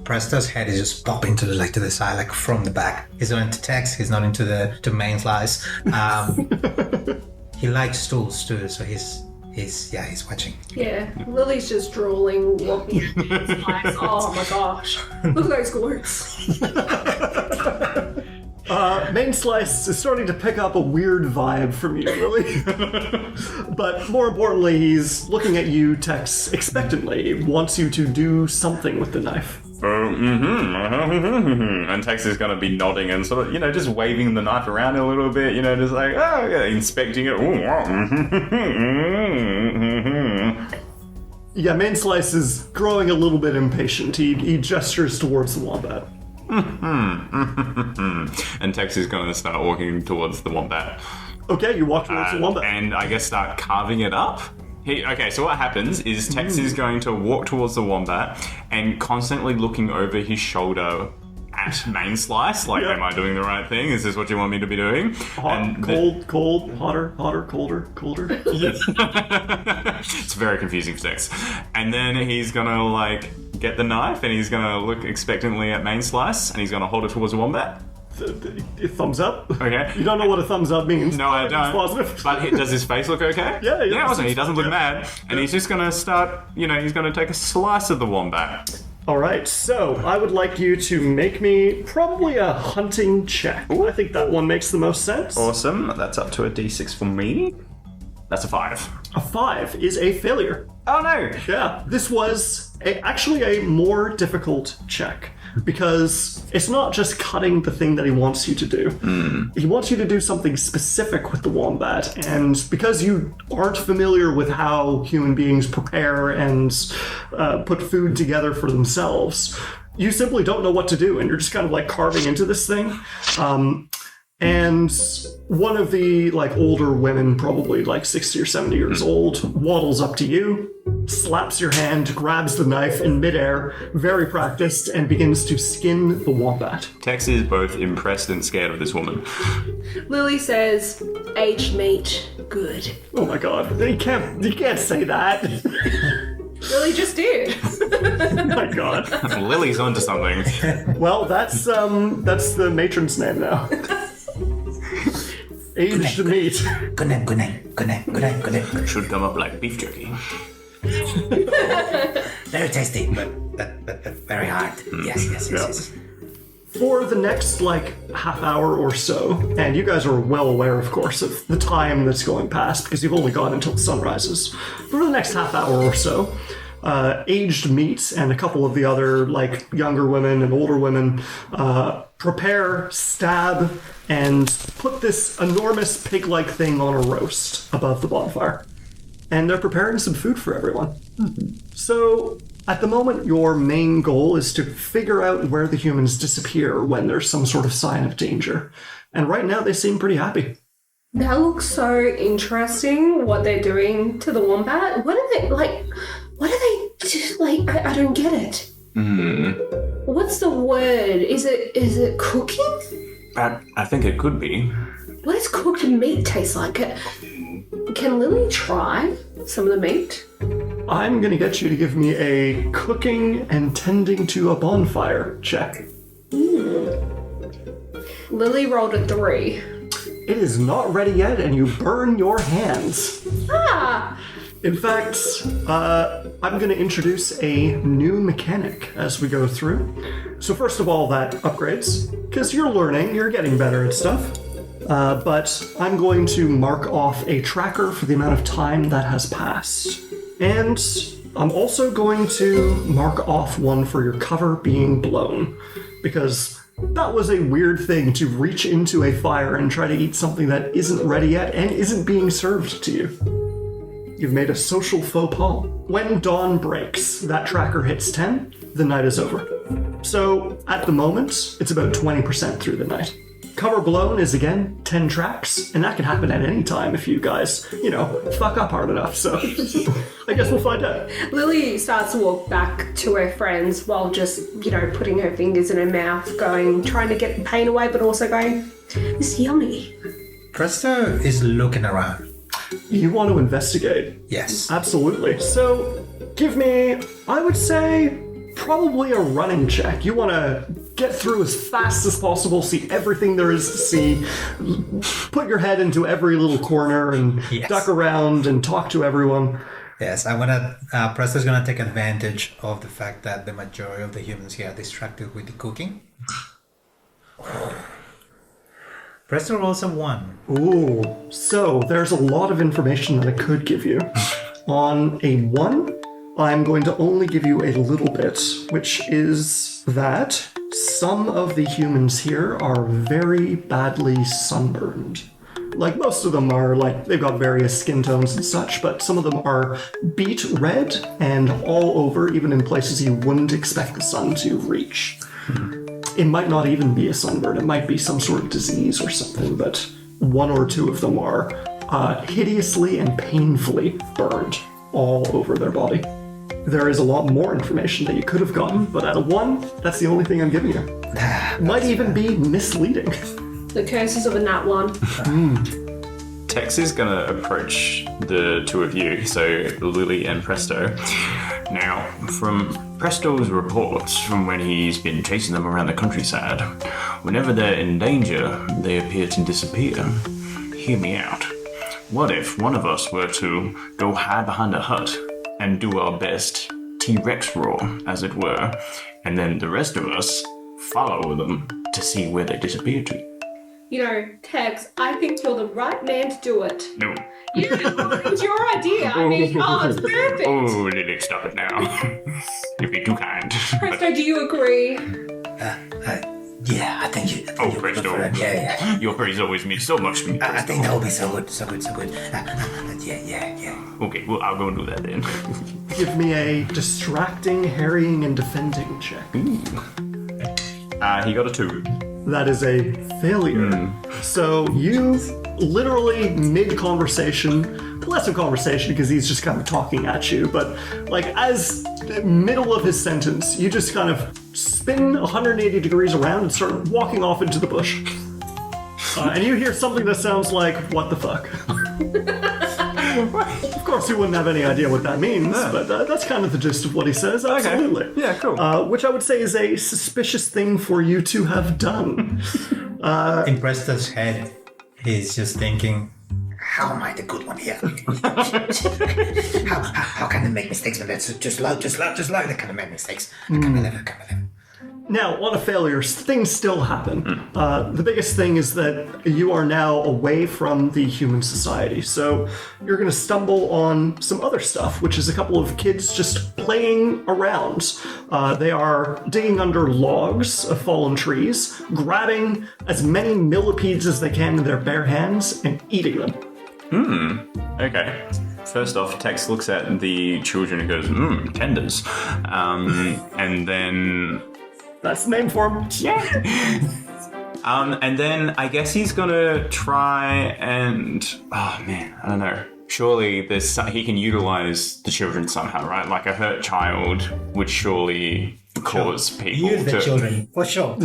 Presto's head is just popping to the side, like from the back. He's not into text. He's not into the main slice. He likes tools too, so he's watching. Yeah, Lily's just drooling, walking. Like, oh my gosh, look at those glutes. Main slice is starting to pick up a weird vibe from you, Lily. But more importantly, he's looking at you, Tex, expectantly. He wants you to do something with the knife. And Tex is going to be nodding and sort of, just waving the knife around a little bit, just like, inspecting it. Yeah, Main Slice is growing a little bit impatient. He gestures towards the wombat. And Tex is going to start walking towards the wombat. Okay, you walk towards the wombat. And I guess start carving it up. So what happens is Tex is going to walk towards the wombat and constantly looking over his shoulder at Main Slice, like, am I doing the right thing? Is this what you want me to be doing? Cold, hotter, colder. It's very confusing for Tex. And then he's gonna, get the knife and he's gonna look expectantly at Main Slice and he's gonna hold it towards the wombat. Thumbs up. Okay. You don't know what a thumbs up means. No, I don't. It's positive. But does his face look okay? Yeah. Also, he doesn't look mad. And he's just going to start, he's going to take a slice of the wombat. All right, so I would like you to make me probably a hunting check. Ooh. I think that one makes the most sense. Awesome. That's up to a d6 for me. That's a 5. A 5 is a failure. Oh, no. Yeah, this was actually a more difficult check. Because it's not just cutting the thing that he wants you to do. He wants you to do something specific with the wombat, and because you aren't familiar with how human beings prepare and put food together for themselves, you simply don't know what to do, and you're just kind of carving into this thing. And one of the older women, probably 60 or 70 years old, waddles up to you, slaps your hand, grabs the knife in midair, very practiced, and begins to skin the wombat. Tex is both impressed and scared of this woman. Lily says, aged meat, good. Oh my god, you can't say that. Lily just did. Oh my god. Lily's onto something. Well, that's the matron's name now. Aged meat. Good name. Should come up like beef jerky. Very tasty, but very hard. Yes. For the next half hour or so, and you guys are well aware, of course, of the time that's going past because you've only gone until the sun rises. For the next half hour or so, aged meat and a couple of the other younger women and older women prepare, stab, and put this enormous pig-like thing on a roast above the bonfire. And they're preparing some food for everyone. So, at the moment, your main goal is to figure out where the humans disappear when there's some sort of sign of danger. And right now, they seem pretty happy. That looks so interesting, what they're doing to the wombat. What are they, I don't get it. What's the word? Is it cooking? I think it could be. What does cooked meat taste like? Can Lily try some of the meat? I'm going to get you to give me a cooking and tending to a bonfire check. Lily rolled a 3. It is not ready yet, and you burn your hands. Ah! In fact, I'm going to introduce a new mechanic as we go through. So first of all, that upgrades, because you're learning, you're getting better at stuff. But I'm going to mark off a tracker for the amount of time that has passed. And I'm also going to mark off one for your cover being blown, because that was a weird thing to reach into a fire and try to eat something that isn't ready yet and isn't being served to you. You've made a social faux pas. When dawn breaks, that tracker hits 10, the night is over. So, at the moment, it's about 20% through the night. Cover blown is again 10 tracks, and that can happen at any time if you guys, fuck up hard enough. So I guess we'll find out. Lily starts to walk back to her friends while just, putting her fingers in her mouth, trying to get the pain away, but also going, "It's yummy." Presto is looking around. You want to investigate? Yes. Absolutely. So give me, I would say, probably a running check. You want to get through as fast as possible, see everything there is to see, put your head into every little corner and duck around and talk to everyone. Yes, Presto's gonna take advantage of the fact that the majority of the humans here are distracted with the cooking. Presto rolls a 1. Ooh, so there's a lot of information that I could give you. On a 1, I'm going to only give you a little bit, which is that some of the humans here are very badly sunburned. Like, most of them are, they've got various skin tones and such, but some of them are beet red and all over, even in places you wouldn't expect the sun to reach. It might not even be a sunburn, it might be some sort of disease or something, but 1 or 2 of them are hideously and painfully burned all over their body. There is a lot more information that you could have gotten, but at a 1, that's the only thing I'm giving you. Might even be misleading. The curses of a nat 1. Tex is going to approach the two of you, so Lily and Presto. Now, from Presto's reports from when he's been chasing them around the countryside, whenever they're in danger, they appear to disappear. Hear me out. What if one of us were to go hide behind a hut and do our best T-Rex roar, as it were, and then the rest of us follow them to see where they disappear to? Tex, I think you're the right man to do it. No. It's your idea. I mean, it's perfect. Oh, Lily, stop it now. You'd be too kind. Presto, do you agree? Yeah, I think you. Oh, Presto. Yeah. Your praise always means so much to me. I think that will be so good. Yeah. Okay, well, I'll go and do that then. Give me a distracting, harrying, and defending check. He got a 2. That is a failure. So you literally mid-conversation, less of conversation because he's just kind of talking at you, but as middle of his sentence, you just kind of spin 180 degrees around and start walking off into the bush. And you hear something that sounds like, "What the fuck?" Of course, you wouldn't have any idea what that means, but that's kind of the gist of what he says. Absolutely. Okay. Yeah, cool. Which I would say is a suspicious thing for you to have done. In Presto's head, he's just thinking, how am I the good one here? how can they make mistakes when they're just low? They can't make mistakes. I can't believe it. Now, on a failure, things still happen. The biggest thing is that you are now away from the human society, so you're going to stumble on some other stuff, which is a couple of kids just playing around. They are digging under logs of fallen trees, grabbing as many millipedes as they can in their bare hands, and eating them. Okay. First off, Tex looks at the children and goes, tenders. And then... That's the name for him. Yeah. And then I guess he's gonna try and... Oh, man, I don't know. Surely he can utilize the children somehow, right? Like a hurt child would surely cause people Use the children, for sure.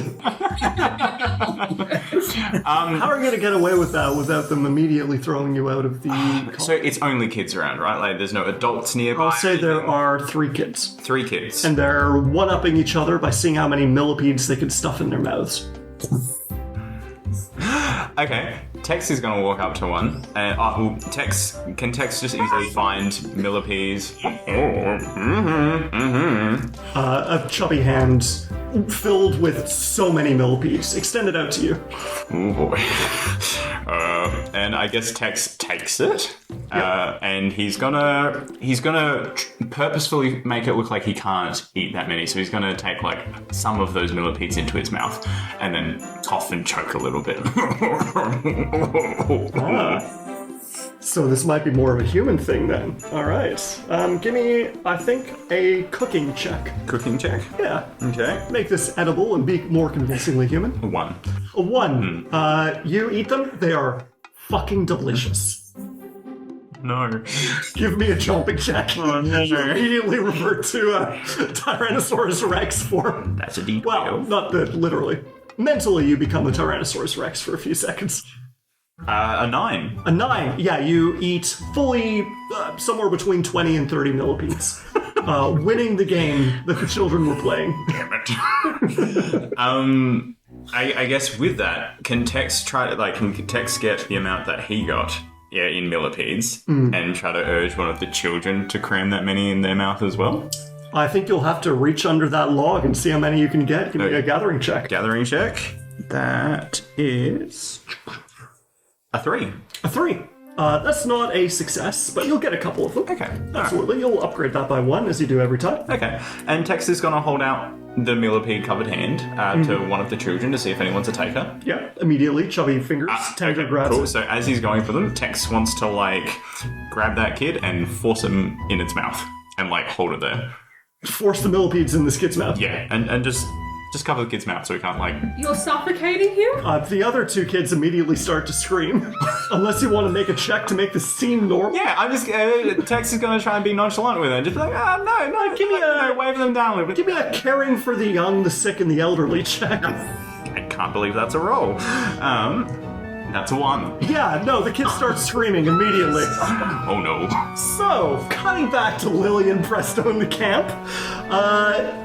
How are you going to get away with that without them immediately throwing you out of the... So it's only kids around, right? Like there's no adults nearby? I'll say there are 3 kids. 3 kids. And they're one-upping each other by seeing how many millipedes they can stuff in their mouths. Okay, Tex is gonna walk up to one. Tex just easily find millipedes? A chubby hand filled with so many millipedes extended out to you. Oh boy. And I guess Tex takes it, and he's gonna purposefully make it look like he can't eat that many. So he's gonna take like some of those millipedes into his mouth, and then cough and choke a little bit. So this might be more of a human thing then. All right. Give me, I think, a cooking check. Cooking check? Yeah. Okay. Make this edible and be more convincingly human. 1. A 1. You eat them. They are fucking delicious. No. Give me a jumping check. Oh, no. You immediately revert to Tyrannosaurus Rex form. That's a D12. Well, not literally. Mentally, you become a Tyrannosaurus Rex for a few seconds. A 9. A 9. Yeah, you eat fully somewhere between 20 and 30 millipedes. Winning the game that the children were playing. Damn it. I guess with that, can Tex get the amount that he got in millipedes and try to urge one of the children to cram that many in their mouth as well? I think you'll have to reach under that log and see how many you can get. Give me a gathering check. Gathering check. That is a 3. A 3. That's not a success, but you'll get a couple of them. Okay. Absolutely. You'll upgrade that by 1, as you do every time. Okay. And Tex is going to hold out the millipede-covered hand to one of the children to see if anyone's a taker. Yeah, immediately. Chubby fingers. Tender grabs Cool. it. So as he's going for them, Tex wants to, grab that kid and force him in its mouth and, hold it there. Force the millipedes in this kid's mouth. Yeah, and just cover the kid's mouth so he can't, You're suffocating him? The other 2 kids immediately start to scream. Unless you want to make a check to make this seem normal. Yeah, I'm just... Tex is going to try and be nonchalant with it. Just be like, no, give me wave them down a little bit. Give me a caring for the young, the sick, and the elderly check. I can't believe that's a roll. That's a 1. Yeah, no, the kids start screaming immediately. Oh no. So, cutting back to Lily and Presto in the camp,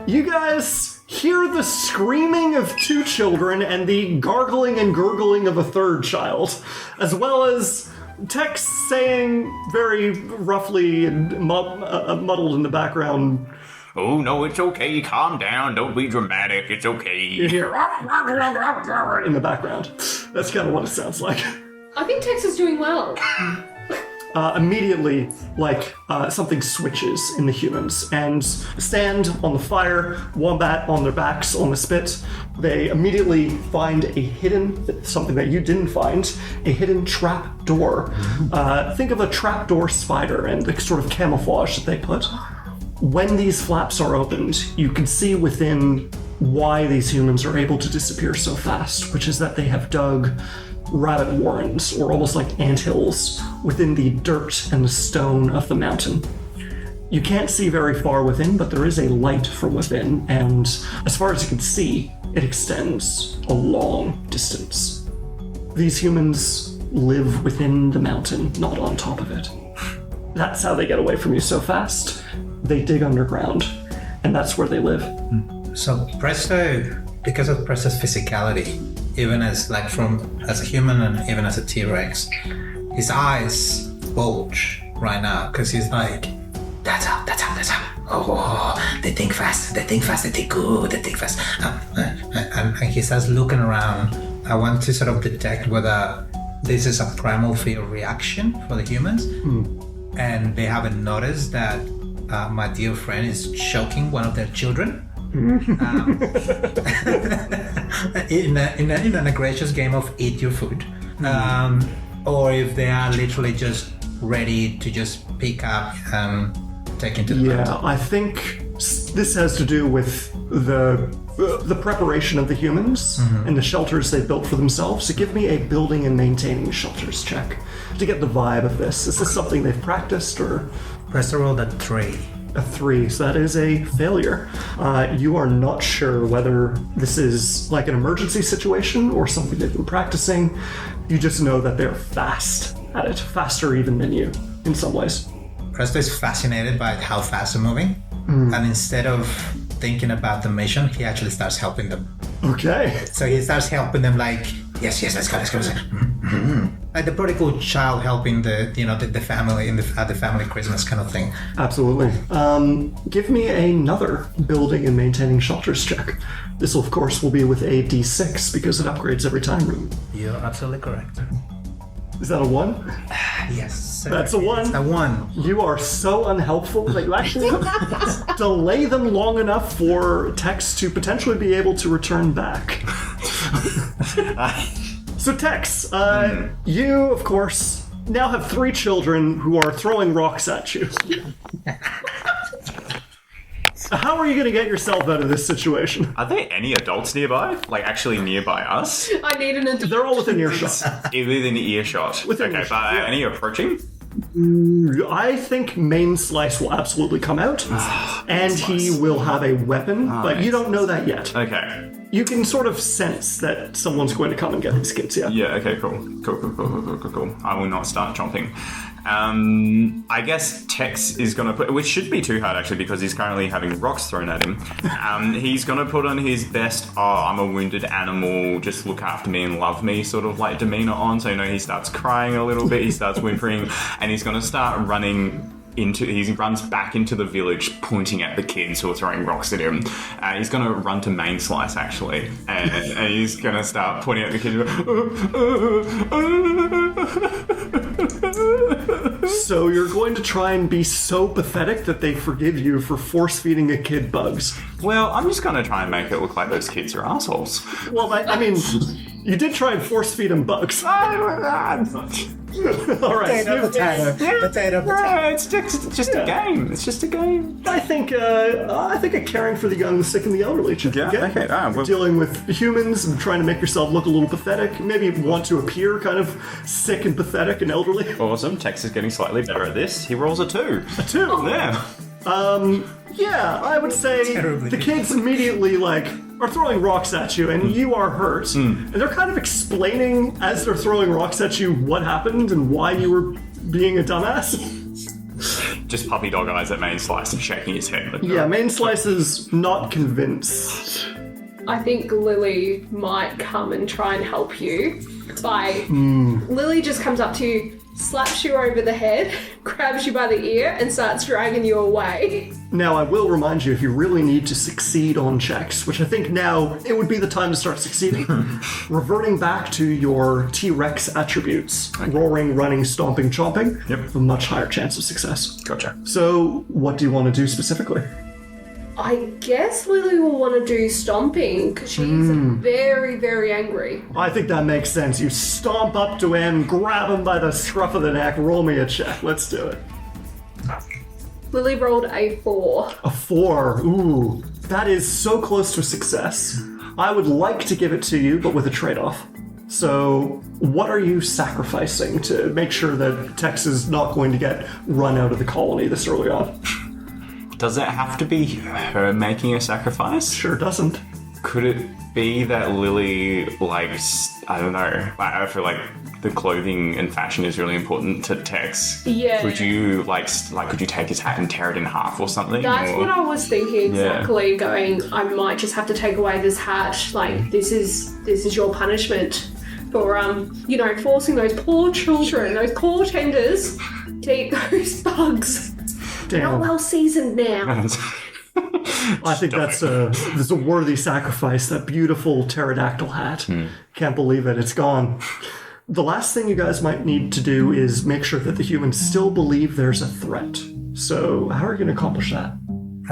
you guys hear the screaming of 2 children and the gargling and gurgling of a 3rd child, as well as Tex saying very roughly and muddled in the background, Oh no, it's okay. Calm down. Don't be dramatic. It's okay. you hear in the background. That's kind of what it sounds like. I think Tex is doing well. Immediately, something switches in the humans, and stand on the fire, wombat on their backs on the spit. They immediately find a hidden, something that you didn't find, a hidden trap door. Think of a trapdoor spider and the sort of camouflage that they put. When these flaps are opened, you can see within why these humans are able to disappear so fast, which is that they have dug rabbit warrens, or almost like anthills, within the dirt and the stone of the mountain. You can't see very far within, but there is a light from within, and as far as you can see, it extends a long distance. These humans live within the mountain, not on top of it. That's how they get away from you so fast. They dig underground, and that's where they live. So Presto, because of Presto's physicality, even as a human and even as a T-Rex, his eyes bulge right now because he's like, that's how. Oh, they think fast, they think good, they think fast. And he starts looking around. I want to sort of detect whether this is a primal fear reaction for the humans. And they haven't noticed that my dear friend is choking one of their children. In a gracious game of eat your food, or if they are literally just ready to just pick up and take into the mountain. I think this has to do with the preparation of the humans and the shelters they built for themselves. So give me a building and maintaining shelters check to get the vibe of this. Is this something they've practiced, or? Presto rolled a 3. A 3, so that is a failure. You are not sure whether this is like an emergency situation or something they've been practicing. You just know that they're fast at it, faster even than you in some ways. Presto is fascinated by how fast they're moving, and instead of thinking about the mission, he actually starts helping them. Okay. So he starts helping them yes, let's go. Like the prodigal child helping the family at the family Christmas kind of thing. Absolutely. Give me another building and maintaining shelters check. This, of course, will be with a D6 because it upgrades every time. You're absolutely correct. Is that a 1? Yes. Sir. That's a 1. It's a 1. You are so unhelpful that you actually delay them long enough for Tex to potentially be able to return back. So Tex, you, of course, now have 3 children who are throwing rocks at you. How are you going to get yourself out of this situation? Are there any adults nearby? Like, actually nearby us? I need an adult. They're all within earshot. Within earshot. Within okay, earshot, but yeah. any approaching? I think Main Slice will absolutely come out, and he will have a weapon, but you don't know that yet. Okay. You can sort of sense that someone's going to come and get these kids, yeah. Yeah, okay, cool. Cool. I will not start chomping. I guess Tex is going to put, which should be too hard actually because he's currently having rocks thrown at him. He's going to put on his best, I'm a wounded animal, just look after me and love me sort of like demeanor on. So, he starts crying a little bit, he starts whimpering, and he's going to start running he runs back into the village pointing at the kids who are throwing rocks at him. He's going to run to Main Slice actually and he's going to start pointing at the kids. So you're going to try and be so pathetic that they forgive you for force-feeding a kid bugs. Well, I'm just going to try and make it look like those kids are assholes. Well, I mean, you did try and force-feed them bugs. All right. Potato. It's just a game. It's just a game. I think a caring for the young, the sick, and the elderly. Yeah, okay. Well, dealing with humans and trying to make yourself look a little pathetic. Maybe want to appear kind of sick and pathetic and elderly. awesome. Tex is getting slightly better at this. He rolls a 2. A 2. Yeah. Yeah, I would say Terribly. the kids immediately are throwing rocks at you, and you are hurt. And they're kind of explaining as they're throwing rocks at you what happened and why you were being a dumbass. Just puppy dog eyes at Main Slice and shaking his head. Yeah, Main Slice is not convinced. I think Lily might come and try and help you by... Lily just comes up to you, slaps you over the head, grabs you by the ear, and starts dragging you away. Now, I will remind you, if you really need to succeed on checks, which I think now it would be the time to start succeeding, reverting back to your T-Rex attributes, roaring, running, stomping, chomping, a much higher chance of success. Gotcha. So, what do you want to do specifically? I guess Lily will want to do stomping because she's very, very angry. I think that makes sense. You stomp up to him, grab him by the scruff of the neck, roll me a check. Let's do it. Lily rolled a 4. A 4. Ooh, that is so close to success. I would like to give it to you, but with a trade-off. So, what are you sacrificing to make sure that Tex is not going to get run out of the colony this early on? Does it have to be her making a sacrifice? Sure doesn't. Could it be that Lily, I don't know, I feel like the clothing and fashion is really important to Tex. Yeah. Could you, could you take his hat and tear it in half or something? That's what I was thinking exactly, going, I might just have to take away this hat. This is your punishment for, forcing those poor children, those poor tenders to eat those bugs. Damn. Not well seasoned now. I think that's a worthy sacrifice, that beautiful pterodactyl hat. Can't believe it, it's gone. The last thing you guys might need to do is make sure that the humans still believe there's a threat. So, how are you going to accomplish that?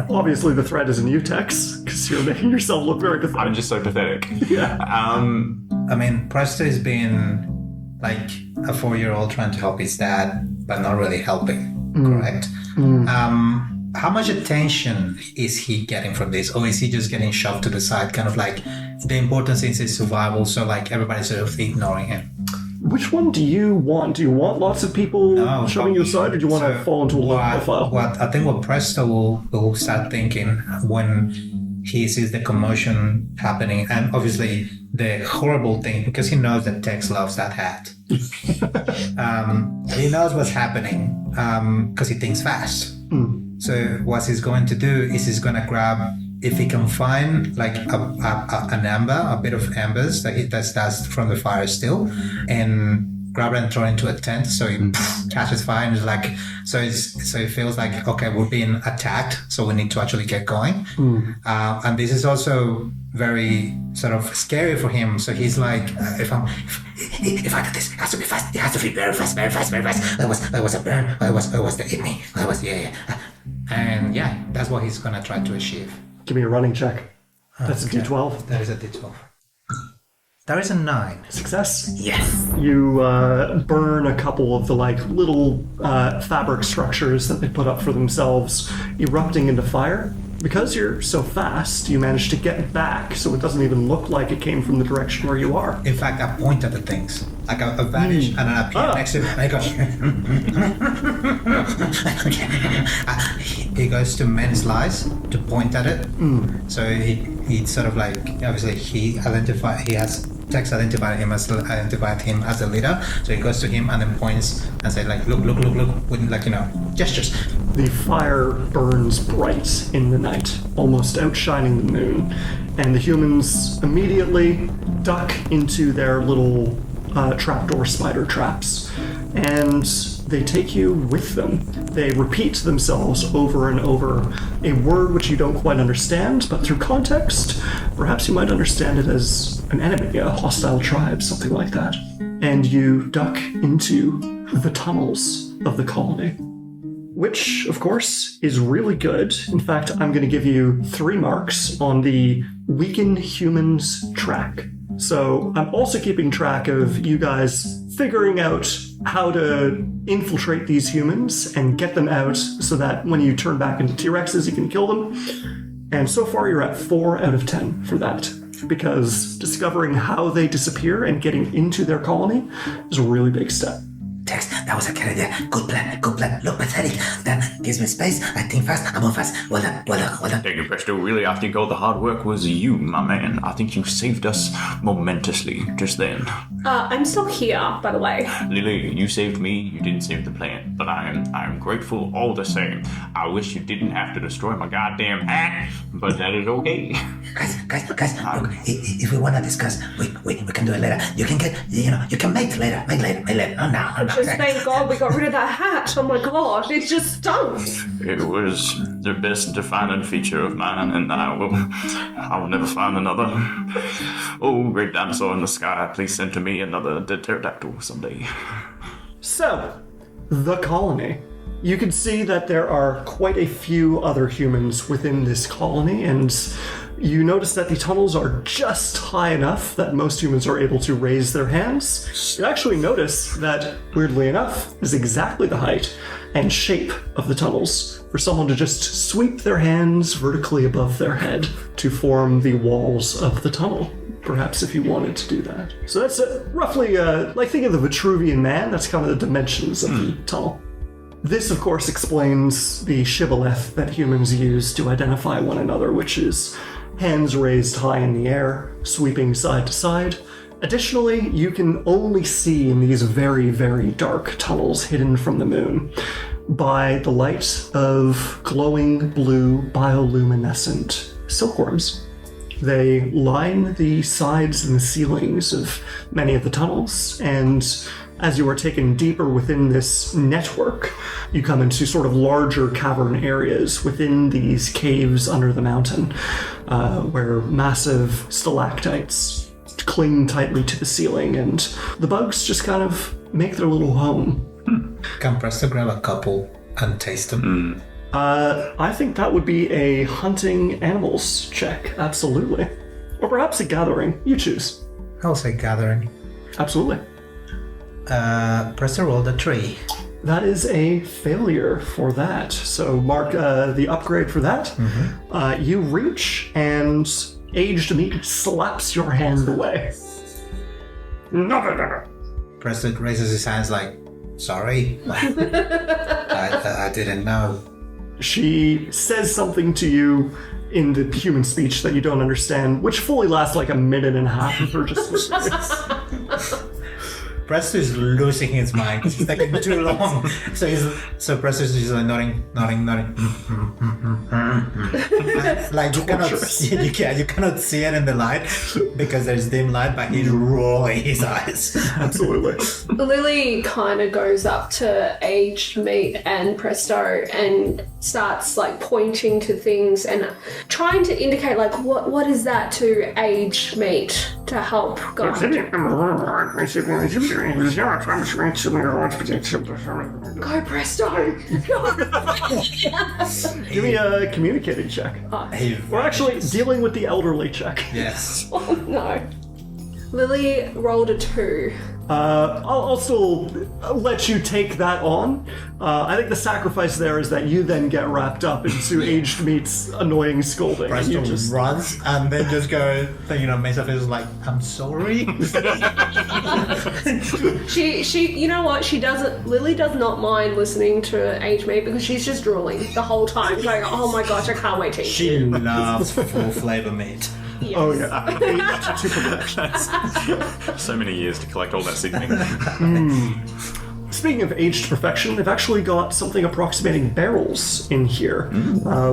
Obviously, the threat isn't you, Tex, because you're making yourself look very pathetic. I'm just so pathetic. Yeah. I mean, Presto is being like a 4-year-old trying to help his dad, but not really helping, correct? How much attention is he getting from this? Or is he just getting shoved to the side, kind of like the importance is his survival, so everybody's sort of ignoring him? Which one do you want? Do you want lots of people shoving you aside, or do you want to fall into a low profile? I think what Presto will start thinking when he sees the commotion happening, and obviously the horrible thing, because he knows that Tex loves that hat. He knows what's happening because he thinks fast. So what he's going to do is he's going to grab, if he can find an amber, a bit of embers that's from the fire still, and grab it and throw it into a tent so he catches fire and is so it feels like, okay, we're being attacked, so we need to actually get going. And this is also very sort of scary for him, so he's like, if I do this, it has to be fast, it has to be very fast. That was a burn, that was the hit me, that was and that's what he's gonna try to achieve. Give me a running check. That's a D12. That is a D12. That is a 9. Success. Yes. You burn a couple of the little fabric structures that they put up for themselves, erupting into fire. Because you're so fast, you manage to get back so it doesn't even look like it came from the direction where you are. In fact, I point at the things. Like I vanish and then I appear next to him and I go. He goes to men's lies to point at it. So he sort of like, obviously Tex identified him as the leader. So he goes to him and then points and says like, look, with like, gestures. The fire burns bright in the night, almost outshining the moon, and the humans immediately duck into their little trapdoor spider traps, and they take you with them. They repeat themselves over and over, a word which you don't quite understand, but through context, perhaps you might understand it as an enemy, a hostile tribe, something like that. And you duck into the tunnels of the colony, which, of course, is really good. In fact, I'm going to give you 3 marks on the Weaken Humans track. So I'm also keeping track of you guys figuring out how to infiltrate these humans and get them out so that when you turn back into T-Rexes, you can kill them. And so far, you're at 4 out of 10 for that, because discovering how they disappear and getting into their colony is a really big step. Tex, that was a good idea. Good plan. Look pathetic. That gives me space. I think fast. I move fast. Well done. Thank you, Presto. Really, I think all the hard work was you, my man. I think you saved us momentously just then. I'm still here, by the way. Lily, you saved me. You didn't save the plant, but I am grateful all the same. I wish you didn't have to destroy my goddamn hat, but that is okay. Guys, look, if we want to discuss, we can do it later. You can get, you can make later. Oh, no. Just thank God we got rid of that hat. Oh my God, it just stunk. It was the best defining feature of mine, and I will never find another. Oh, great dinosaur in the sky, please send to me another dead pterodactyl someday. So, the colony. You can see that there are quite a few other humans within this colony, and you notice that the tunnels are just high enough that most humans are able to raise their hands. You actually notice that, weirdly enough, is exactly the height and shape of the tunnels for someone to just sweep their hands vertically above their head to form the walls of the tunnel. Perhaps if you wanted to do that. So that's roughly, like think of the Vitruvian Man, that's kind of the dimensions of the tunnel. This, of course, explains the shibboleth that humans use to identify one another, which is hands raised high in the air, sweeping side to side. Additionally, you can only see in these very, very dark tunnels hidden from the moon by the light of glowing blue bioluminescent silkworms. They line the sides and the ceilings of many of the tunnels, and as you are taken deeper within this network, you come into sort of larger cavern areas within these caves under the mountain, where massive stalactites cling tightly to the ceiling, and the bugs just kind of make their little home. Can Presto grab a couple and taste them? I think that would be a hunting animals check, absolutely. Or perhaps a gathering, you choose. I'll say gathering. Absolutely. Presto rolled a 3. That is a failure for that. So mark the upgrade for that. Mm-hmm. You reach and aged meat slaps your hand away. Presto raises his hands like, sorry. I didn't know. She says something to you in the human speech that you don't understand, which fully lasts like a minute and a half of her just Presto is losing his mind. It's taking too long. So Presto is just like nodding. Like you cannot see it in the light because there's dim light, but he's rolling his eyes. Absolutely. Lily kind of goes up to aged meat and Presto and starts like pointing to things and trying to indicate like what is that to aged meat to help guide. Go Presto! Give me a communicating check. We're actually dealing with the elderly check. Yes. Oh no. Lily rolled a 2. I'll still let you take that on. I think the sacrifice there is that you then get wrapped up into Aged Meat's annoying scolding. Presto You just runs and then just go, makes up is like, I'm sorry. She, you know what? Lily does not mind listening to Age Mate because she's just drooling the whole time, going, "Oh my gosh, I can't wait to eat." She loves full flavor meat. Yes. Oh yeah, aged to perfection. So many years to collect all that seasoning. Speaking of aged to perfection, they've actually got something approximating barrels in here,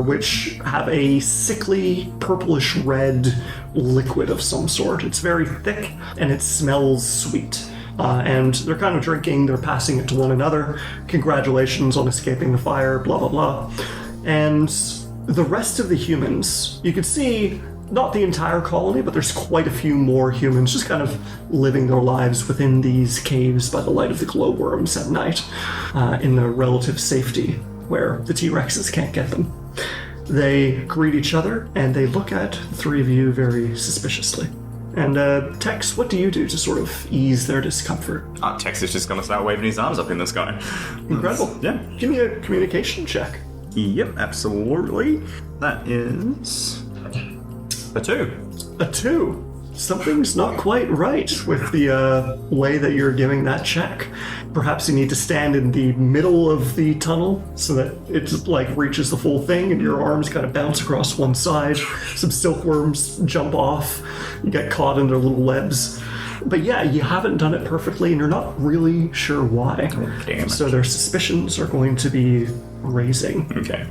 which have a sickly purplish red liquid of some sort. It's very thick and it smells sweet. And they're kind of drinking, they're passing it to one another. Congratulations on escaping the fire, blah, blah, blah. And the rest of the humans, you could see not the entire colony, but there's quite a few more humans just kind of living their lives within these caves by the light of the glowworms at night, in the relative safety where the T-Rexes can't get them. They greet each other and they look at the three of you very suspiciously. And Tex, what do you do to sort of ease their discomfort? Tex is just going to start waving his arms up in the sky. Incredible. Yeah. Give me a communication check. Yep, absolutely. That is a 2. A 2. Something's not quite right with the way that you're giving that check. Perhaps you need to stand in the middle of the tunnel so that it reaches the full thing and your arms kind of bounce across one side. Some silkworms jump off. You get caught in their little webs. But yeah, you haven't done it perfectly and you're not really sure why. Oh, damn it. So their suspicions are going to be raising. Okay.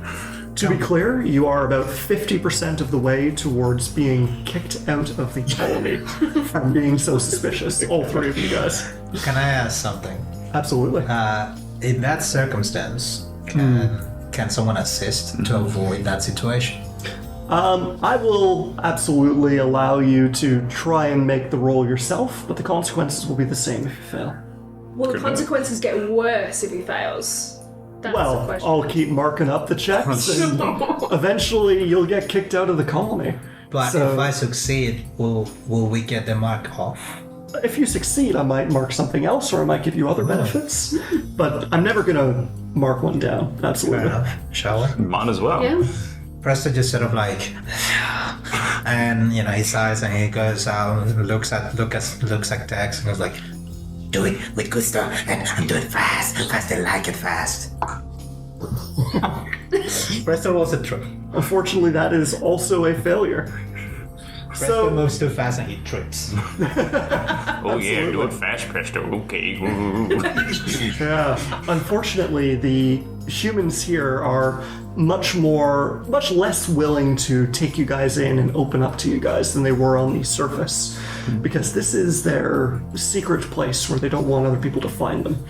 To be clear, you are about 50% of the way towards being kicked out of the colony from being so suspicious. All three of you guys. Can I ask something? Absolutely. In that circumstance, can someone assist to avoid that situation? I will absolutely allow you to try and make the roll yourself, but the consequences will be the same if you fail. Will the consequences get worse if he fails? That's the Well, question. I'll keep marking up the checks, and eventually you'll get kicked out of the colony. But So- if I succeed, will we get the mark off? If you succeed, I might mark something else, or I might give you other benefits. But I'm never going to mark one down. Fair Absolutely. enough. Shall we? Mine as well. Yeah. Presto just sort of and he sighs and he goes looks at Tex and goes like, Do it with gusto and do it fast. Fast and like it fast. Presto rolls a 3. Unfortunately, that is also a failure. Presto moves too fast and he trips. Oh yeah, do it fast, Presto. Okay. Yeah. Unfortunately, the humans here are much less willing to take you guys in and open up to you guys than they were on the surface, because this is their secret place where they don't want other people to find them.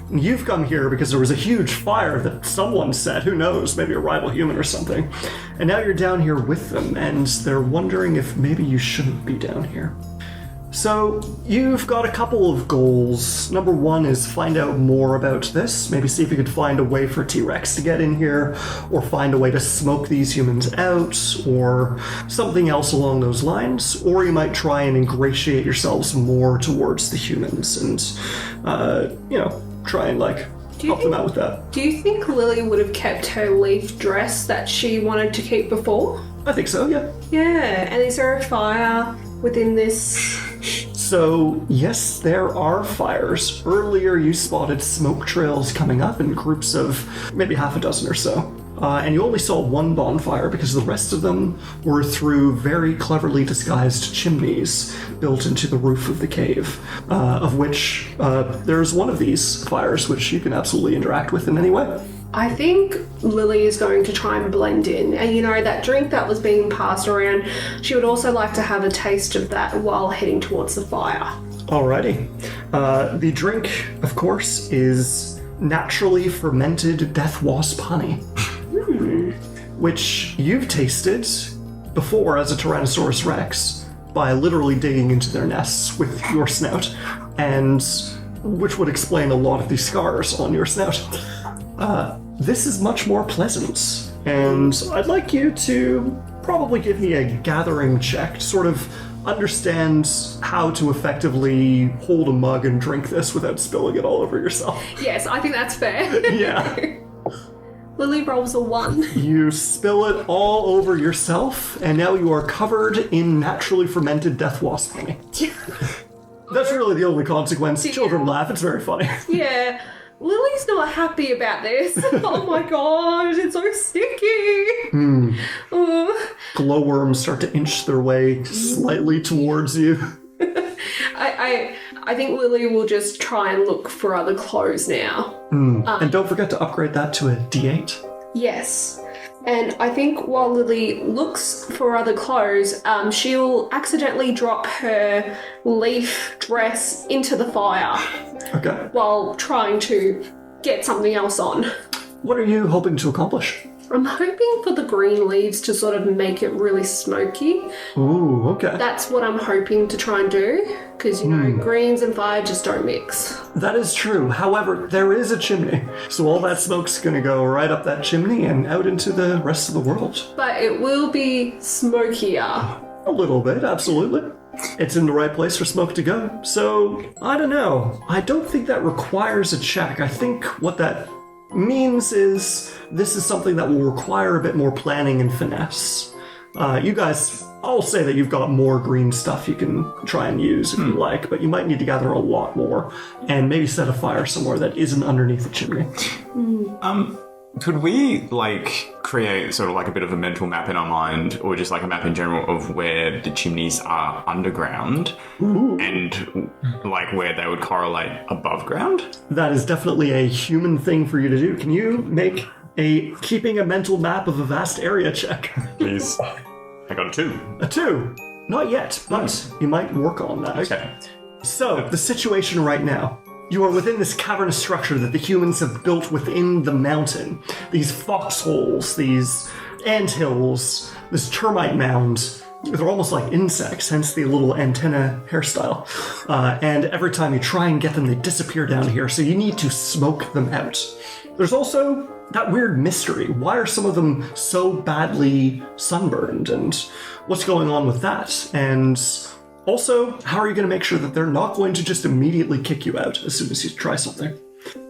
And you've come here because there was a huge fire that someone set, who knows, maybe a rival human or something. And now you're down here with them, and they're wondering if maybe you shouldn't be down here. So, you've got a couple of goals. Number one is find out more about this. Maybe see if you could find a way for T-Rex to get in here, or find a way to smoke these humans out, or something else along those lines. Or you might try and ingratiate yourselves more towards the humans and, try and, help them out with that. Do you think Lily would have kept her leaf dress that she wanted to keep before? I think so, yeah. Yeah, and is there a fire within this? So, yes, there are fires. Earlier, you spotted smoke trails coming up in groups of maybe half a dozen or so. And you only saw one bonfire because the rest of them were through very cleverly disguised chimneys built into the roof of the cave, of which there's one of these fires which you can absolutely interact with in any way. I think Lily is going to try and blend in. And that drink that was being passed around, she would also like to have a taste of that while heading towards the fire. Alrighty. The drink, of course, is naturally fermented death wasp honey, which you've tasted before as a Tyrannosaurus Rex by literally digging into their nests with your snout, and which would explain a lot of the scars on your snout. This is much more pleasant, and I'd like you to probably give me a gathering check to sort of understand how to effectively hold a mug and drink this without spilling it all over yourself. Yes, I think that's fair. Yeah. Lily rolls a 1. You spill it all over yourself, and now you are covered in naturally fermented death wasp honey. That's really the only consequence. Children laugh, it's very funny. Yeah. Lily's not happy about this. Oh my god, it's so sticky. Glowworms start to inch their way slightly towards you. I think Lily will just try and look for other clothes now. And don't forget to upgrade that to a D8. Yes. And I think while Lily looks for other clothes, she'll accidentally drop her leaf dress into the fire Okay. while trying to get something else on. What are you hoping to accomplish? I'm hoping for the green leaves to sort of make it really smoky. Ooh, okay. That's what I'm hoping to try and do, because, you know, greens and fire just don't mix. That is true. However, there is a chimney, so all that smoke's gonna go right up that chimney and out into the rest of the world. But it will be smokier. A little bit, absolutely. It's in the right place for smoke to go. So, I don't know. I don't think that requires a check. I think what that means is this is something that will require a bit more planning and finesse. You guys, I'll say that you've got more green stuff you can try and use if you like, but you might need to gather a lot more and maybe set a fire somewhere that isn't underneath the chimney. Could we, create sort of like a bit of a mental map in our mind, or just like a map in general of where the chimneys are underground and like where they would correlate above ground? That is definitely a human thing for you to do. Can you make a keeping a mental map of a vast area check? Please. I got a 2. A 2. Not yet, but you might work on that. Okay. So, the situation right now. You are within this cavernous structure that the humans have built within the mountain. These foxholes, these anthills, this termite mound. They're almost like insects, hence the little antenna hairstyle. And every time you try and get them, they disappear down here, so you need to smoke them out. There's also that weird mystery. Why are some of them so badly sunburned? And what's going on with that? And also, how are you going to make sure that they're not going to just immediately kick you out as soon as you try something?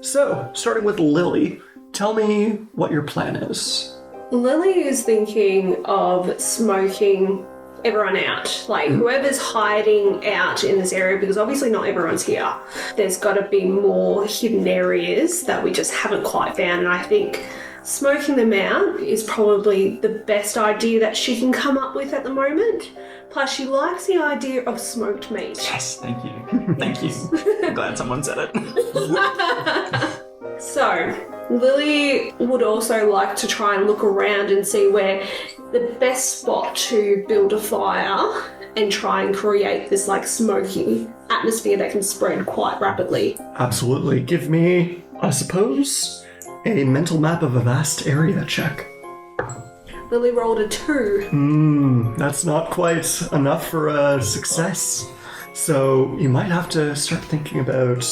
So, starting with Lily, tell me what your plan is. Lily is thinking of smoking everyone out. Like, whoever's hiding out in this area, because obviously not everyone's here. There's got to be more hidden areas that we just haven't quite found, and I think smoking them out is probably the best idea that she can come up with at the moment. Plus, she likes the idea of smoked meat. Yes, thank you. Thank you. I'm glad someone said it. So, Lily would also like to try and look around and see where the best spot to build a fire and try and create this smoky atmosphere that can spread quite rapidly. Absolutely. Give me, I suppose, a mental map of a vast area check. Lily rolled a 2. That's not quite enough for a success. So you might have to start thinking about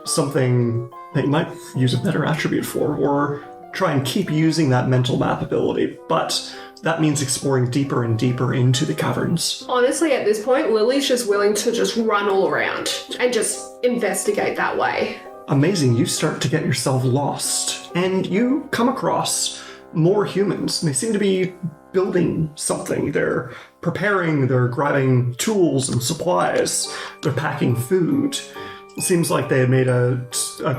something that you might use a better attribute for, or try and keep using that mental map ability. But that means exploring deeper and deeper into the caverns. Honestly, at this point, Lily's just willing to just run all around and just investigate that way. Amazing, you start to get yourself lost, and you come across more humans. They seem to be building something. They're preparing, they're grabbing tools and supplies, they're packing food. It seems like they had made a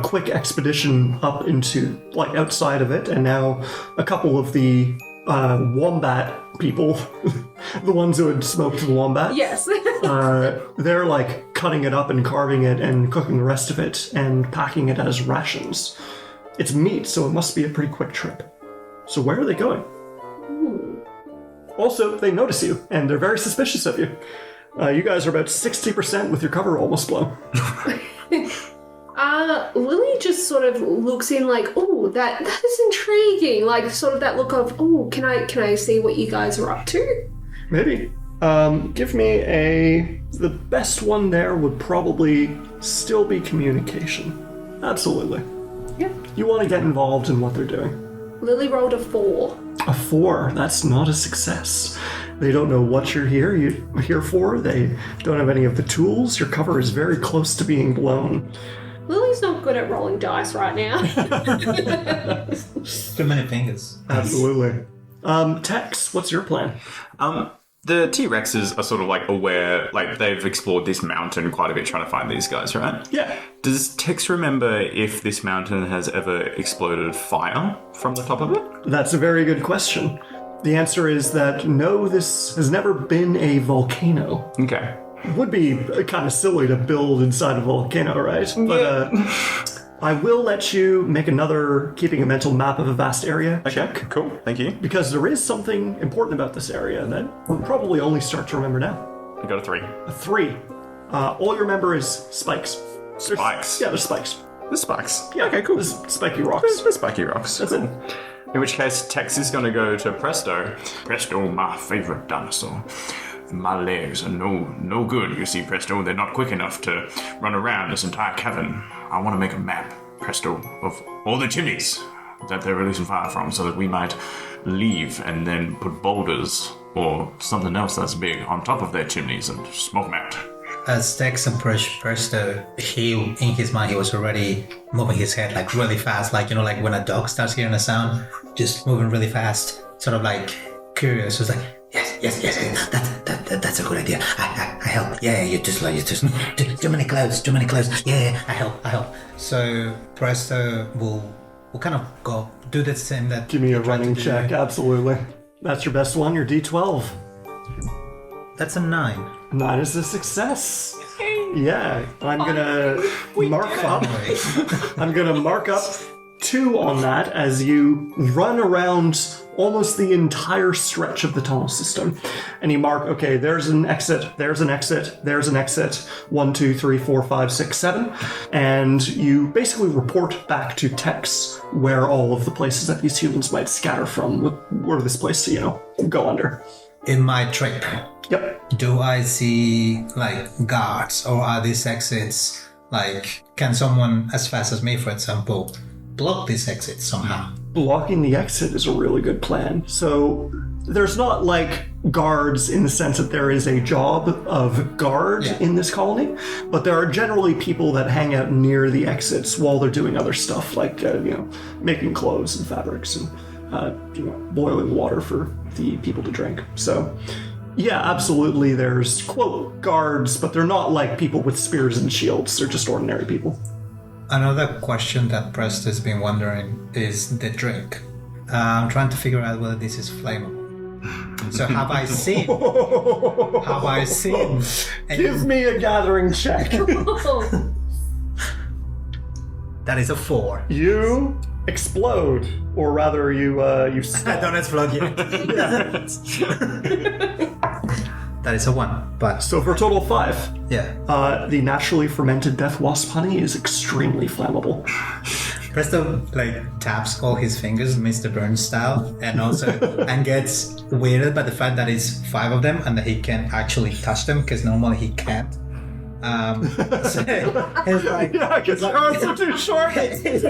quick expedition up into, outside of it, and now a couple of the wombat people, the ones who had smoked the wombat. Yes. They're cutting it up and carving it and cooking the rest of it and packing it as rations. It's meat, so it must be a pretty quick trip. So where are they going? Also, they notice you, and they're very suspicious of you. You guys are about 60% with your cover almost blown. Lily just sort of looks in oh, that is intriguing. Sort of that look of, oh, can I see what you guys are up to? Maybe. Give me the best one there would probably still be communication. Absolutely. Yeah. You want to get involved in what they're doing. Lily rolled a 4. A 4. That's not a success. They don't know what you're here for. They don't have any of the tools. Your cover is very close to being blown. Lily's not good at rolling dice right now. Too many fingers. Absolutely. Tex, what's your plan? The T-Rexes are sort of like aware, like they've explored this mountain quite a bit trying to find these guys, right? Yeah. Does Tex remember if this mountain has ever exploded fire from the top of it? That's a very good question. The answer is that no, this has never been a volcano. Okay. Would be kind of silly to build inside a volcano, right? But I will let you make another keeping a mental map of a vast area check. Cool. Thank you. Because there is something important about this area that we'll probably only start to remember now. I got a 3. A 3. All you remember is spikes. Spikes? There's spikes. The spikes. Yeah, Okay, cool. There's spiky rocks. The spiky rocks. That's cool. it. In which case, Tex is going to go to Presto. Presto, my favorite dinosaur. My legs are no good, you see, Presto. They're not quick enough to run around this entire cavern. I want to make a map, Presto, of all the chimneys that they're releasing fire from so that we might leave and then put boulders or something else that's big on top of their chimneys and smoke them out. As Tex approached Presto, in his mind, he was already moving his head like really fast, like, like when a dog starts hearing a sound, just moving really fast, sort of like curious. It was like, Yes. That's a good idea. I help. Yeah, you just too many clothes. Yeah, I help. So Presto will kind of go do the same that. Give me a you tried to running do. check, absolutely. That's your best one, your D12. That's a 9. 9 is a success. Yeah, I'm gonna mark up 2 on that as you run around almost the entire stretch of the tunnel system. And you mark, okay, there's an exit, there's an exit, there's an exit, 1, 2, 3, 4, 5, 6, 7. And you basically report back to Tex where all of the places that these humans might scatter from, where this place, go under. In my trip, Yep. do I see like guards, or are these exits like, can someone as fast as me, for example, block these exits somehow? Blocking the exit is a really good plan. So there's not like guards in the sense that there is a job of guard in this colony, but there are generally people that hang out near the exits while they're doing other stuff, like making clothes and fabrics and boiling water for the people to drink. So yeah, absolutely, there's quote guards, but they're not like people with spears and shields. They're just ordinary people. Another question that Presto has been wondering is the drink. I'm trying to figure out whether this is flammable. So have I seen? Give me a gathering check. That is a 4. You explode, or rather, you stop. Don't explode yet. That is a 1, but So for a total of 5. yeah. The naturally fermented death wasp honey is extremely flammable. Presto taps all his fingers, Mr. Burns style, and gets weirded by the fact that it's 5 of them and that he can actually touch them because normally he can't. So he's like, because your arms are too short. he's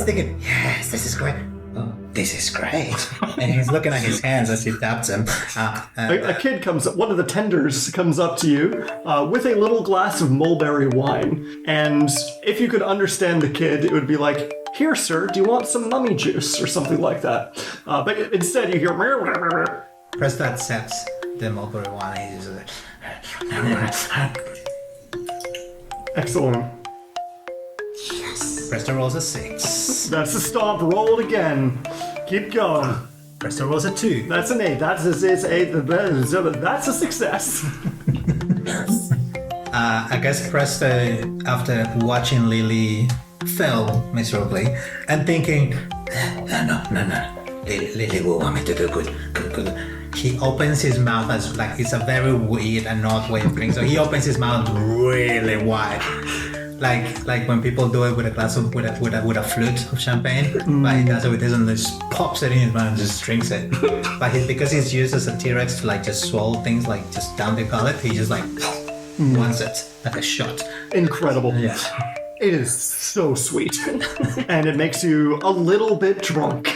thinking, yes, this is great. Oh, this is great. And he's looking at his hands as he taps them. A kid comes up, one of the tenders comes up to you with a little glass of mulberry wine. And if you could understand the kid, it would be like, here, sir, do you want some mummy juice or something like that? But instead you hear... Presto accepts the mulberry wine. He's like, Excellent. Presto rolls a 6. That's a stomp. Roll it again. Keep going. Presto rolls a 2. That's an 8. That's a success. I guess Presto, after watching Lily fail miserably and thinking, No. Lily will want me to do good. he opens his mouth as it's a very weird and odd way of drinking. So he opens his mouth really wide, like when people do it with a glass of with a flute of champagne. But he does it with this and just pops it in his mouth and just drinks it. But because he's used as a T-Rex to just swallow things just down the gullet, he just wants it like a shot. Incredible. Yeah. It is so sweet. And it makes you a little bit drunk.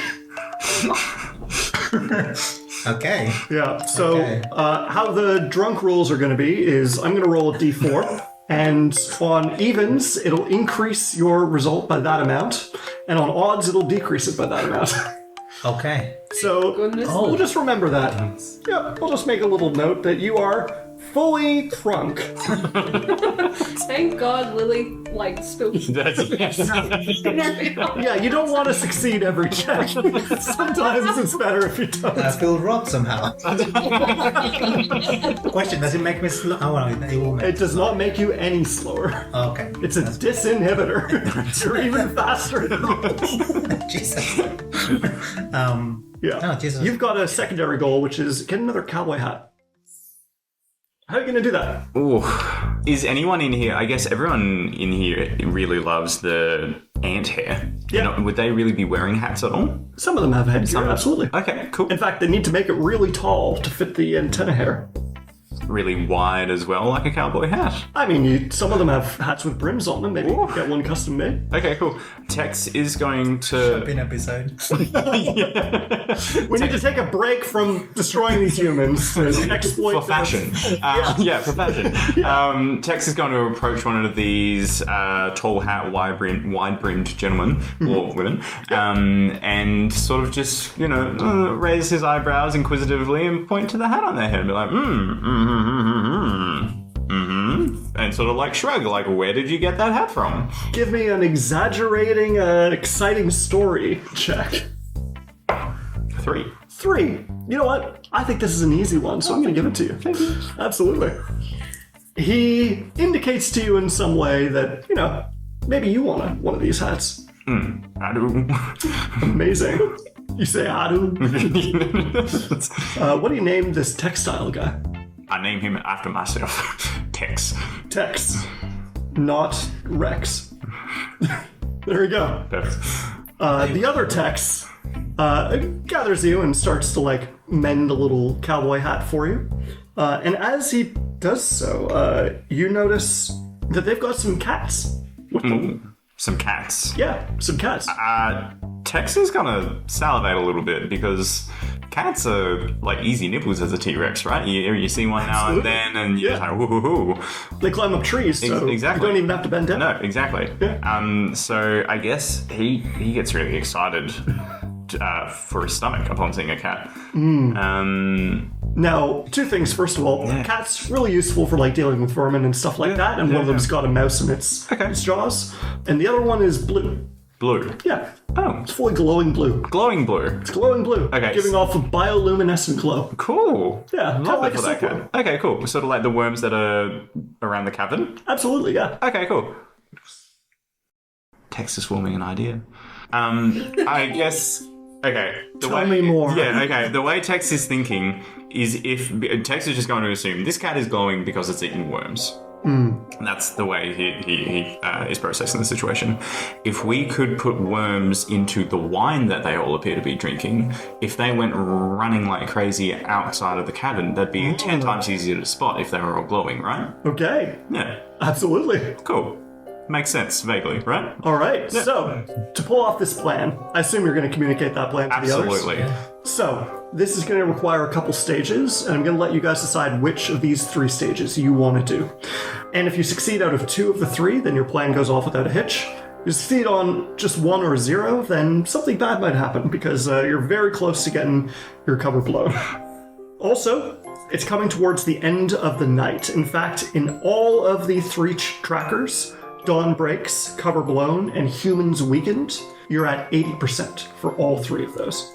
Okay. Yeah, so Okay. How the drunk rules are going to be is I'm going to roll a d4, and on evens, it'll increase your result by that amount, and on odds, it'll decrease it by that amount. Okay. So Goodness. we'll just remember that. Yeah, we'll just make a little note that you are fully drunk. Thank God Lily, spilled. Yeah, you don't want to succeed every check. Sometimes it's better if you don't. I feel robbed somehow. Question, does it make me slow? Oh, well, it will make It does not make you any slower. Okay. It's a disinhibitor. You're even faster. Jesus. Yeah. Oh, Jesus. You've got a secondary goal, which is get another cowboy hat. How are you going to do that? Ooh. Is anyone in here, I guess everyone in here really loves the ant hair. Yeah. Would they really be wearing hats at all? Some of them have headgear, absolutely. Okay, cool. In fact, they need to make it really tall to fit the antenna hair. Really wide as well, like a cowboy hat. I mean, some of them have hats with brims on them. Maybe you could get one custom made. Okay, cool. Tex is going to... Shopping episode. We need to take a break from destroying these humans to exploit For fashion. For fashion. Tex is going to approach one of these tall hat, wide-brimmed gentlemen, or women, and sort of just, raise his eyebrows inquisitively and point to the hat on their head and be like, and sort of shrug, where did you get that hat from? Give me an exaggerating, exciting story check. 3. 3. You know what? I think this is an easy one, so I'm going to give it to you. Thank you. Absolutely. He indicates to you in some way that, maybe you want one of these hats. I do. Amazing. You say, I do? What do you name this textile guy? I name him after myself. Tex. Tex. Not Rex. There we go. The other Tex gathers you and starts to mend a little cowboy hat for you. And as he does so, you notice that they've got some cats with them. Some cats. Yeah, some cats. Tex is gonna salivate a little bit because cats are easy nibbles as a T-Rex, right? You see one now and then, and you're just like, woohoo. They climb up trees, so Exactly. you don't even have to bend down. No, exactly. Yeah. So I guess he gets really excited for his stomach upon seeing a cat. Now, two things. First of all, cat's really useful for dealing with vermin and stuff like that, and one of them's got a mouse in its jaws, and the other one is blue. Blue. Yeah. Oh. It's fully glowing blue. Glowing blue. It's glowing blue. Okay. Giving off a bioluminescent glow. Cool. Yeah, Love like it a for that silkworm. cat. Okay, cool. Sort of like the worms that are around the cavern. Absolutely, yeah. Okay, cool. Tex is forming an idea. I guess. Okay. Tell me more. Yeah. Okay. The way Tex is thinking is if Tex is just going to assume this cat is glowing because it's eaten worms. That's the way he is processing the situation. If we could put worms into the wine that they all appear to be drinking, if they went running like crazy outside of the cabin, that'd be 10 times easier to spot if they were all glowing, right? Okay. Yeah. Absolutely. Cool. Makes sense, vaguely, right? All right. Yeah. So, to pull off this plan, I assume you're going to communicate that plan to the others. Absolutely. So, this is going to require a couple stages, and I'm going to let you guys decide which of these 3 stages you want to do. And if you succeed out of 2 of the 3, then your plan goes off without a hitch. If you succeed on just 1 or 0, then something bad might happen, because you're very close to getting your cover blown. Also, it's coming towards the end of the night. In fact, in all of the 3 trackers, dawn breaks, cover blown, and humans weakened, you're at 80% for all 3 of those.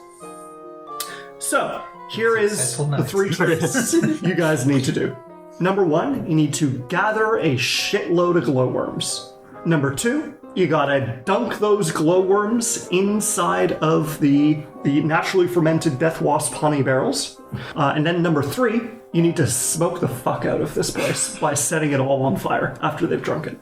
So, here is the 3 tricks you guys need to do. Number 1, you need to gather a shitload of glowworms. Number 2, you gotta dunk those glowworms inside of the naturally fermented death wasp honey barrels. And then number 3, you need to smoke the fuck out of this place by setting it all on fire after they've drunk it.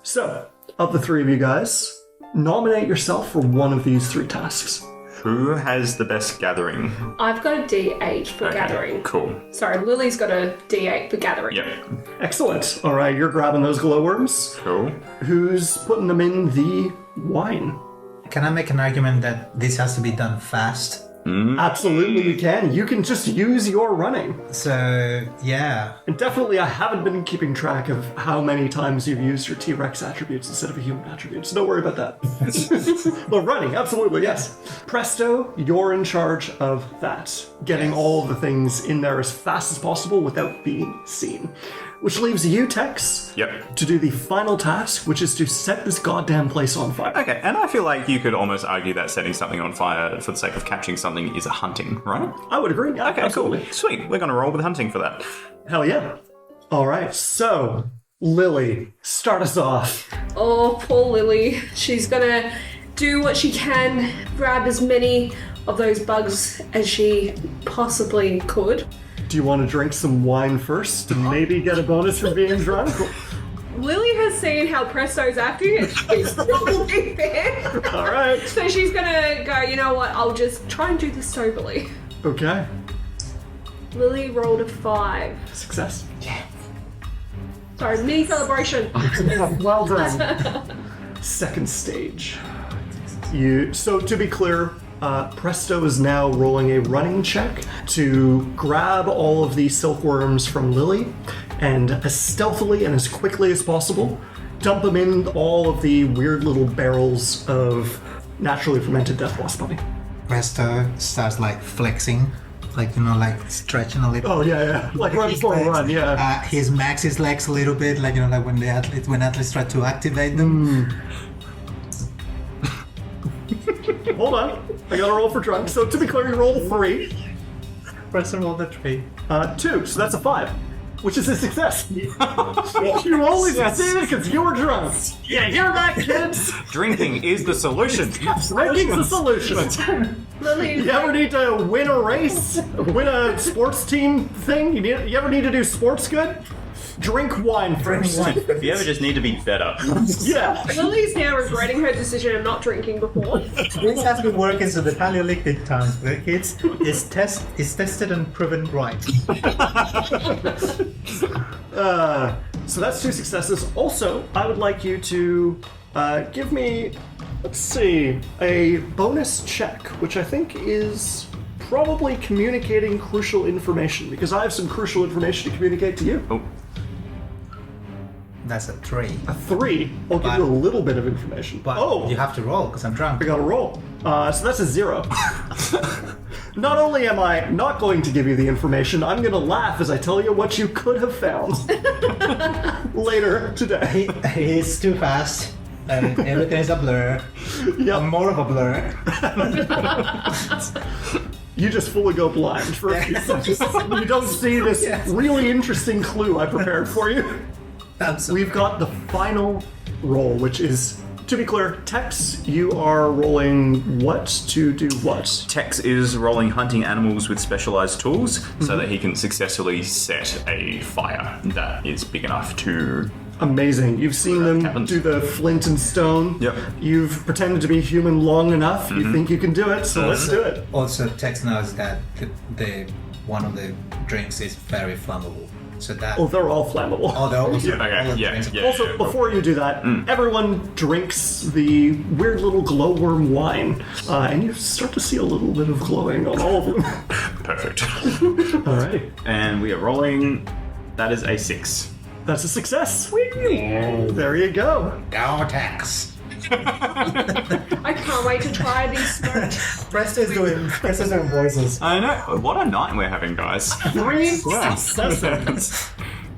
So, of the 3 of you guys, nominate yourself for one of these 3 tasks. Who has the best gathering? I've got a D8 for gathering. Cool. Sorry, Lily's got a D8 for gathering. Yep. Excellent. All right, you're grabbing those glowworms. Cool. Who's putting them in the wine? Can I make an argument that this has to be done fast? Absolutely, you can. You can just use your running. So, yeah. And definitely, I haven't been keeping track of how many times you've used your T-Rex attributes instead of a human attribute, so don't worry about that. But running, absolutely, yes. Presto, you're in charge of that. Getting all of the things in there as fast as possible without being seen. Which leaves you, Tex, Yep. to do the final task, which is to set this goddamn place on fire. Okay, and I feel like you could almost argue that setting something on fire for the sake of catching something is a hunting, right? I would agree. Yeah, Okay, absolutely. cool. Sweet. We're going to roll with hunting for that. Hell yeah. All right, so, Lily, start us off. Oh, poor Lily. She's gonna do what she can, grab as many of those bugs as she possibly could. Do you want to drink some wine first and maybe get a bonus for being drunk? Lily has seen how Presto's acting and she's probably there. All right. So she's gonna go, you know what, I'll just try and do this soberly. Okay. Lily rolled a 5. Success. Sorry, mini celebration. Well done. Second stage. So to be clear, Presto is now rolling a running check to grab all of the silkworms from Lily and as stealthily and as quickly as possible dump them in all of the weird little barrels of naturally fermented death blossom honey. Presto starts like flexing, like, like stretching a little. Oh yeah, like right before a run, yeah. His max his legs a little bit, like, like when athletes try to activate them. Hold on, I gotta roll for drunk. So to be clear, you rolled a 3. Presto rolled a 3. 2, so that's a 5, which is a success. You only succeeded because you were drunk. Yeah, hear that, kids? Drinking is the solution. Drinking's the solution. Lily, You ever need to win a race? Win a sports team thing? You ever need to do sports good? Drink wine first. If you ever just need to be better. Yeah. Lily's now regretting her decision of not drinking before. This has been working so the Paleolithic times, but it's tested and proven right. So that's 2 successes. Also, I would like you to give me, let's see, a bonus check, which I think is probably communicating crucial information, because I have some crucial information to communicate to you. Oh. That's a 3. A 3. I'll give you a little bit of information. But you have to roll because I'm drunk. I gotta roll. So that's a 0. Not only am I not going to give you the information, I'm gonna laugh as I tell you what you could have found later today. He's too fast. Everything is a blur. Yep. More of a blur. You just fully go blind for a few seconds. You don't see this really interesting clue I prepared for you. Absolutely. We've got the final roll, which is, to be clear, Tex, you are rolling what to do what? Tex is rolling hunting animals with specialized tools so that he can successfully set a fire that is big enough to... Amazing. You've seen them Happens. do the flint and stone. Yep. You've pretended to be human long enough. You think you can do it, so let's do it. Also, Tex knows that the one of the drinks is very flammable. So that. Oh, they're all flammable. They're also. Okay, yeah. Also, before you do that, everyone drinks the weird little glowworm wine, and you start to see a little bit of glowing on all of them. Perfect. All right. And we are rolling... That is a 6. That's a success. There you go. Go, Tex. I can't wait to try these smoked. Presto's doing voices. I know. What a night we're having, guys. 3 successes.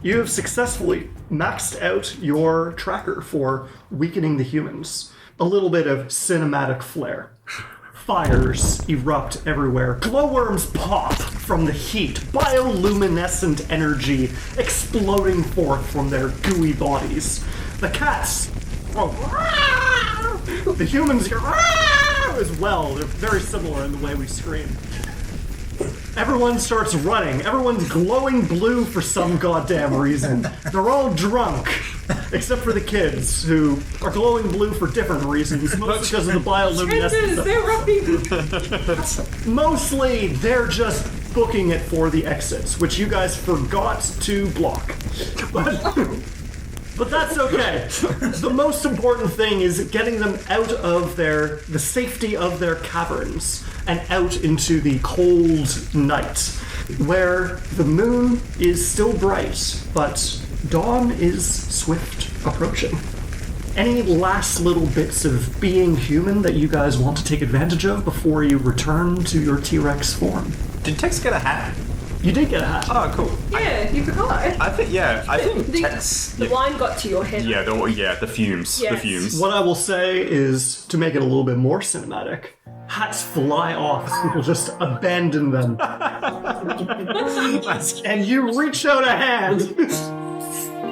You have successfully maxed out your tracker for weakening the humans. A little bit of cinematic flair. Fires erupt everywhere. Glowworms pop from the heat. Bioluminescent energy exploding forth from their gooey bodies. The cats... The humans hear as well. They're very similar in the way we scream. Everyone starts running. Everyone's glowing blue for some goddamn reason. They're all drunk. Except for the kids, who are glowing blue for different reasons, mostly because of the bioluminescence. They're running. Mostly, they're just booking it for the exits, which you guys forgot to block. But that's okay. The most important thing is getting them out of the safety of their caverns and out into the cold night, where the moon is still bright, but dawn is swift approaching. Any last little bits of being human that you guys want to take advantage of before you return to your T-Rex form? Did Tex get a hat? You did get a hat. Oh, cool. Yeah, you forgot. I think Tex... The wine got to your head. Yeah, the fumes. Yes. The fumes. What I will say is, to make it a little bit more cinematic, hats fly off as people just abandon them. And you reach out a hand,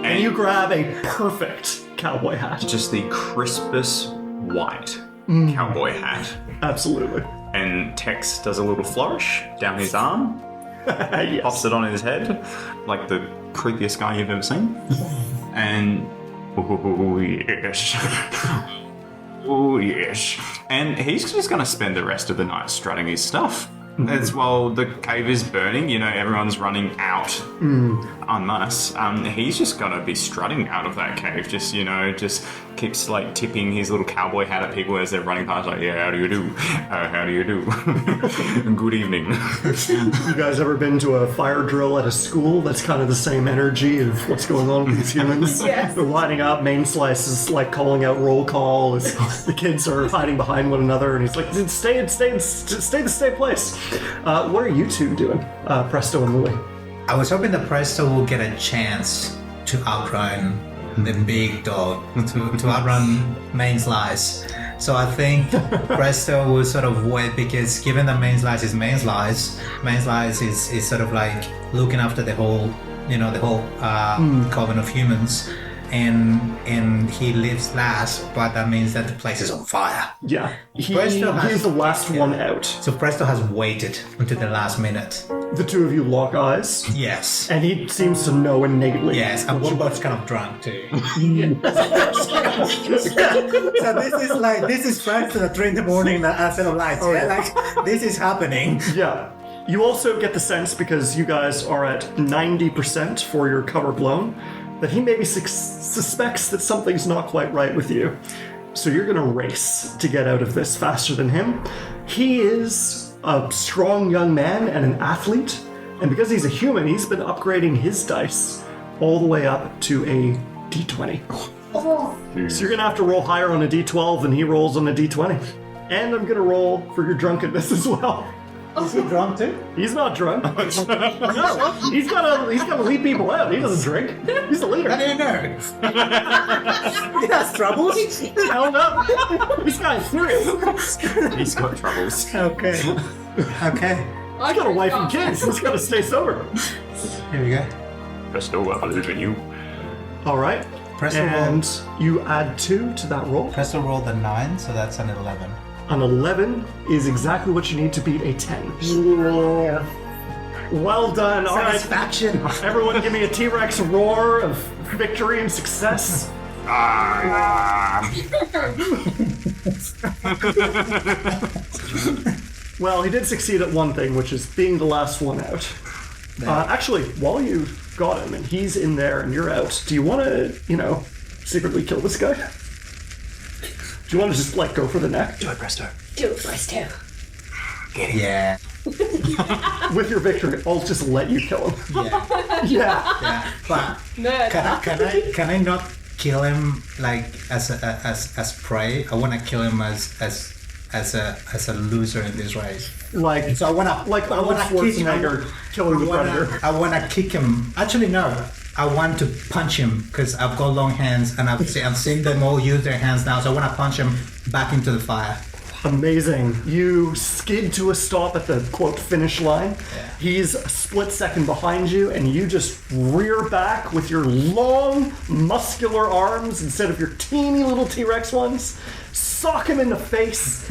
and you grab a perfect cowboy hat. Just the crispest white cowboy hat. Absolutely. And Tex does a little flourish down his arm, Yes. pops it on his head, like the creepiest guy you've ever seen. And oh yes. Oh yes. And he's just gonna spend the rest of the night strutting his stuff. As while the cave is burning, everyone's running out en masse. He's just gonna be strutting out of that cave, just keeps like tipping his little cowboy hat at people as they're running past, like, yeah, how do you do? How do you do? Good evening. You guys ever been to a fire drill at a school? That's kind of the same energy of what's going on with these humans. Yes. They're lining up, main slice is like calling out roll call as the kids are hiding behind one another, and he's like, stay the same place. What are you two doing, Presto and Lily? I was hoping that Presto will get a chance to outrun the big dog, to outrun Main Slice. So I think Presto will sort of wait, because given that Main Slice is Main Slice is sort of like looking after the whole coven of humans. And he lives last, but that means that the place is on fire. Yeah, he's Presto the last one out. So Presto has waited until the last minute. The two of you lock eyes, Yes. and he seems to know innately. Yes, and we're both kind of drunk too. So this is Presto at 3 in the morning set of lights. This is happening. Yeah. You also get the sense, because you guys are at 90% for your cover blown, that he maybe suspects that something's not quite right with you. So you're going to race to get out of this faster than him. He is a strong young man and an athlete, and because he's a human, he's been upgrading his dice all the way up to a D20. So you're going to have to roll higher on a D12 than he rolls on a D20. And I'm going to roll for your drunkenness as well. Is he drunk too? He's not drunk. No, he's gotta lead people out. He doesn't drink. He's a leader. I didn't know. He has troubles? Hell no. This guy's serious. He's got troubles. Okay. He's got a wife and kids. He's gotta stay sober. Here we go. Presto, I believe in you. All right. Presto And you add 2 to that roll. Presto rolled a 9, so that's an 11. An 11 is exactly what you need to beat a 10. Well done. All right. Satisfaction. Everyone give me a T-Rex roar of victory and success. Well, he did succeed at one thing, which is being the last one out. Actually, while you got him and he's in there and you're out, do you want to, secretly kill this guy? Do you want to just, go for the neck? Do it, Presto. Do it, Presto. Yeah. With your victory, I'll just let you kill him. Yeah. Yeah. But Murder. can I not kill him as prey? I want to kill him as a loser in this race. So I want to Schwarzenegger killing the predator. I want to kick him. Actually, no. I want to punch him because I've got long hands and I've seen them all use their hands now. So I want to punch him back into the fire. Amazing. You skid to a stop at the, quote, finish line. Yeah. He's a split second behind you, and you just rear back with your long, muscular arms instead of your teeny little T-Rex ones, sock him in the face,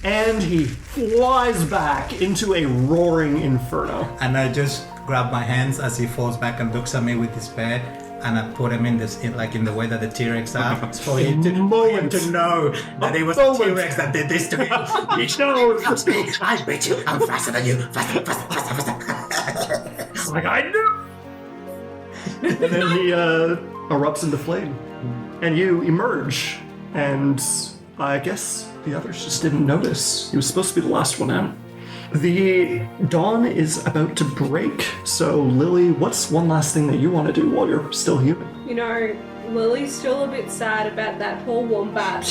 and he flies back into a roaring inferno. And I just grab my hands as he falls back and looks at me with despair. and I put him in the way that the T-Rex are, for him to know that it was the T-Rex that did this to him. I bet you I'm faster than you. Faster. Like, I knew! And then he erupts into flame. And you emerge, and I guess the others just didn't notice. He was supposed to be the last one out. The dawn is about to break, so Lily, what's one last thing that you want to do while you're still human? You know, Lily's still a bit sad about that poor wombat.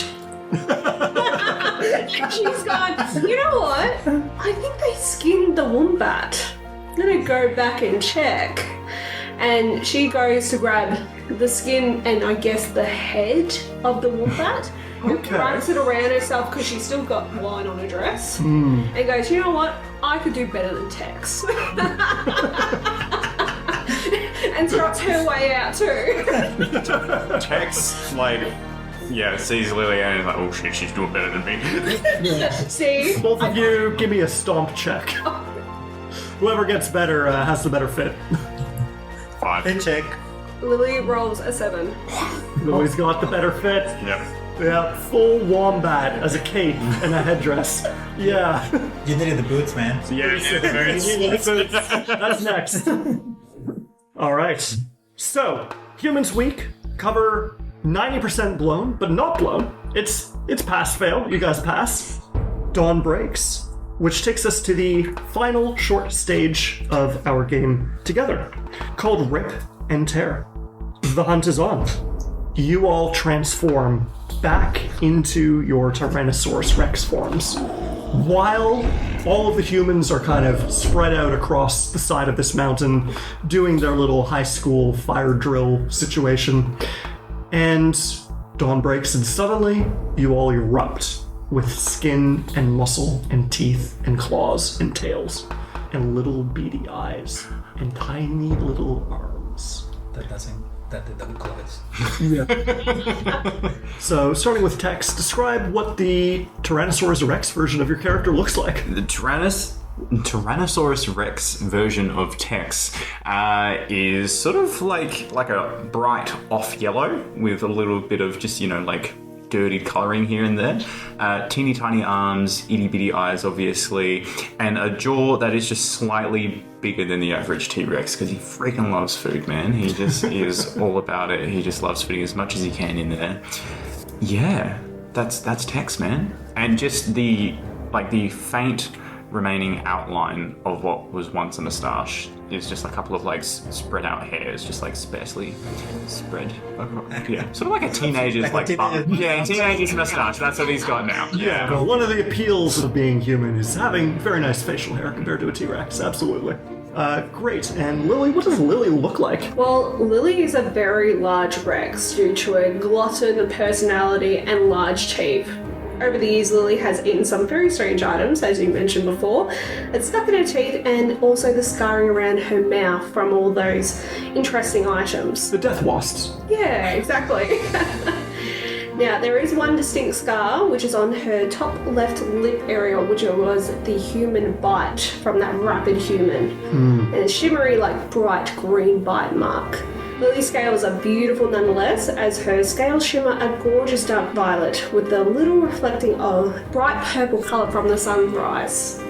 She's gone, you know what? I think they skinned the wombat. I'm gonna go back and check. And she goes to grab the skin and I guess the head of the wombat. Okay. Wraps it around herself because she's still got wine on her dress. And goes, you know what? I could do better than Tex. And trots her way out too. Tex, sees Lily and is like, oh shit, she's doing better than me. See? Both of you, give me a stomp check. Whoever gets better has the better fit. 5. Then check. Lily rolls a 7. Lily's got the better fit. Yep. Yeah, full wombat as a cape and a headdress. Yeah. You needed the boots, man. That's next. All right. So, Humans Week, cover 90% blown, but not blown. It's pass fail. You guys pass. Dawn breaks, which takes us to the final short stage of our game together, called Rip and Tear. The hunt is on. You all transform back into your Tyrannosaurus Rex forms. While all of the humans are kind of spread out across the side of this mountain, doing their little high school fire drill situation, and dawn breaks and suddenly you all erupt with skin and muscle and teeth and claws and tails and little beady eyes and tiny little arms. That did double close. So, starting with Tex, describe what the Tyrannosaurus Rex version of your character looks like. the Tyrannosaurus Rex version of Tex is sort of like a bright off yellow with a little bit of just, dirty colouring here and there. Teeny tiny arms, itty bitty eyes, obviously, and a jaw that is just slightly bigger than the average T-Rex because he freaking loves food, man. He just is all about it. He just loves fooding as much as he can in there. Yeah, that's Tex, man. And just the faint remaining outline of what was once a moustache is just a couple of spread out hairs, just sparsely spread. Yeah, sort of like a teenager's teenager's moustache. That's what he's got now. Yeah, well, one of the appeals of being human is having very nice facial hair compared to a T-Rex, absolutely. Great, and Lily, what does Lily look like? Well, Lily is a very large Rex due to a glutton personality and large teeth. Over the years, Lily has eaten some very strange items, as you mentioned before. It's stuck in her teeth and also the scarring around her mouth from all those interesting items. The death wasps. Yeah, exactly. Now, there is one distinct scar, which is on her top left lip area, which was the human bite from that rapid human. And a shimmery, bright green bite mark. Lily's scales are beautiful nonetheless, as her scales shimmer a gorgeous dark violet with a little reflecting of bright purple colour from the sunrise.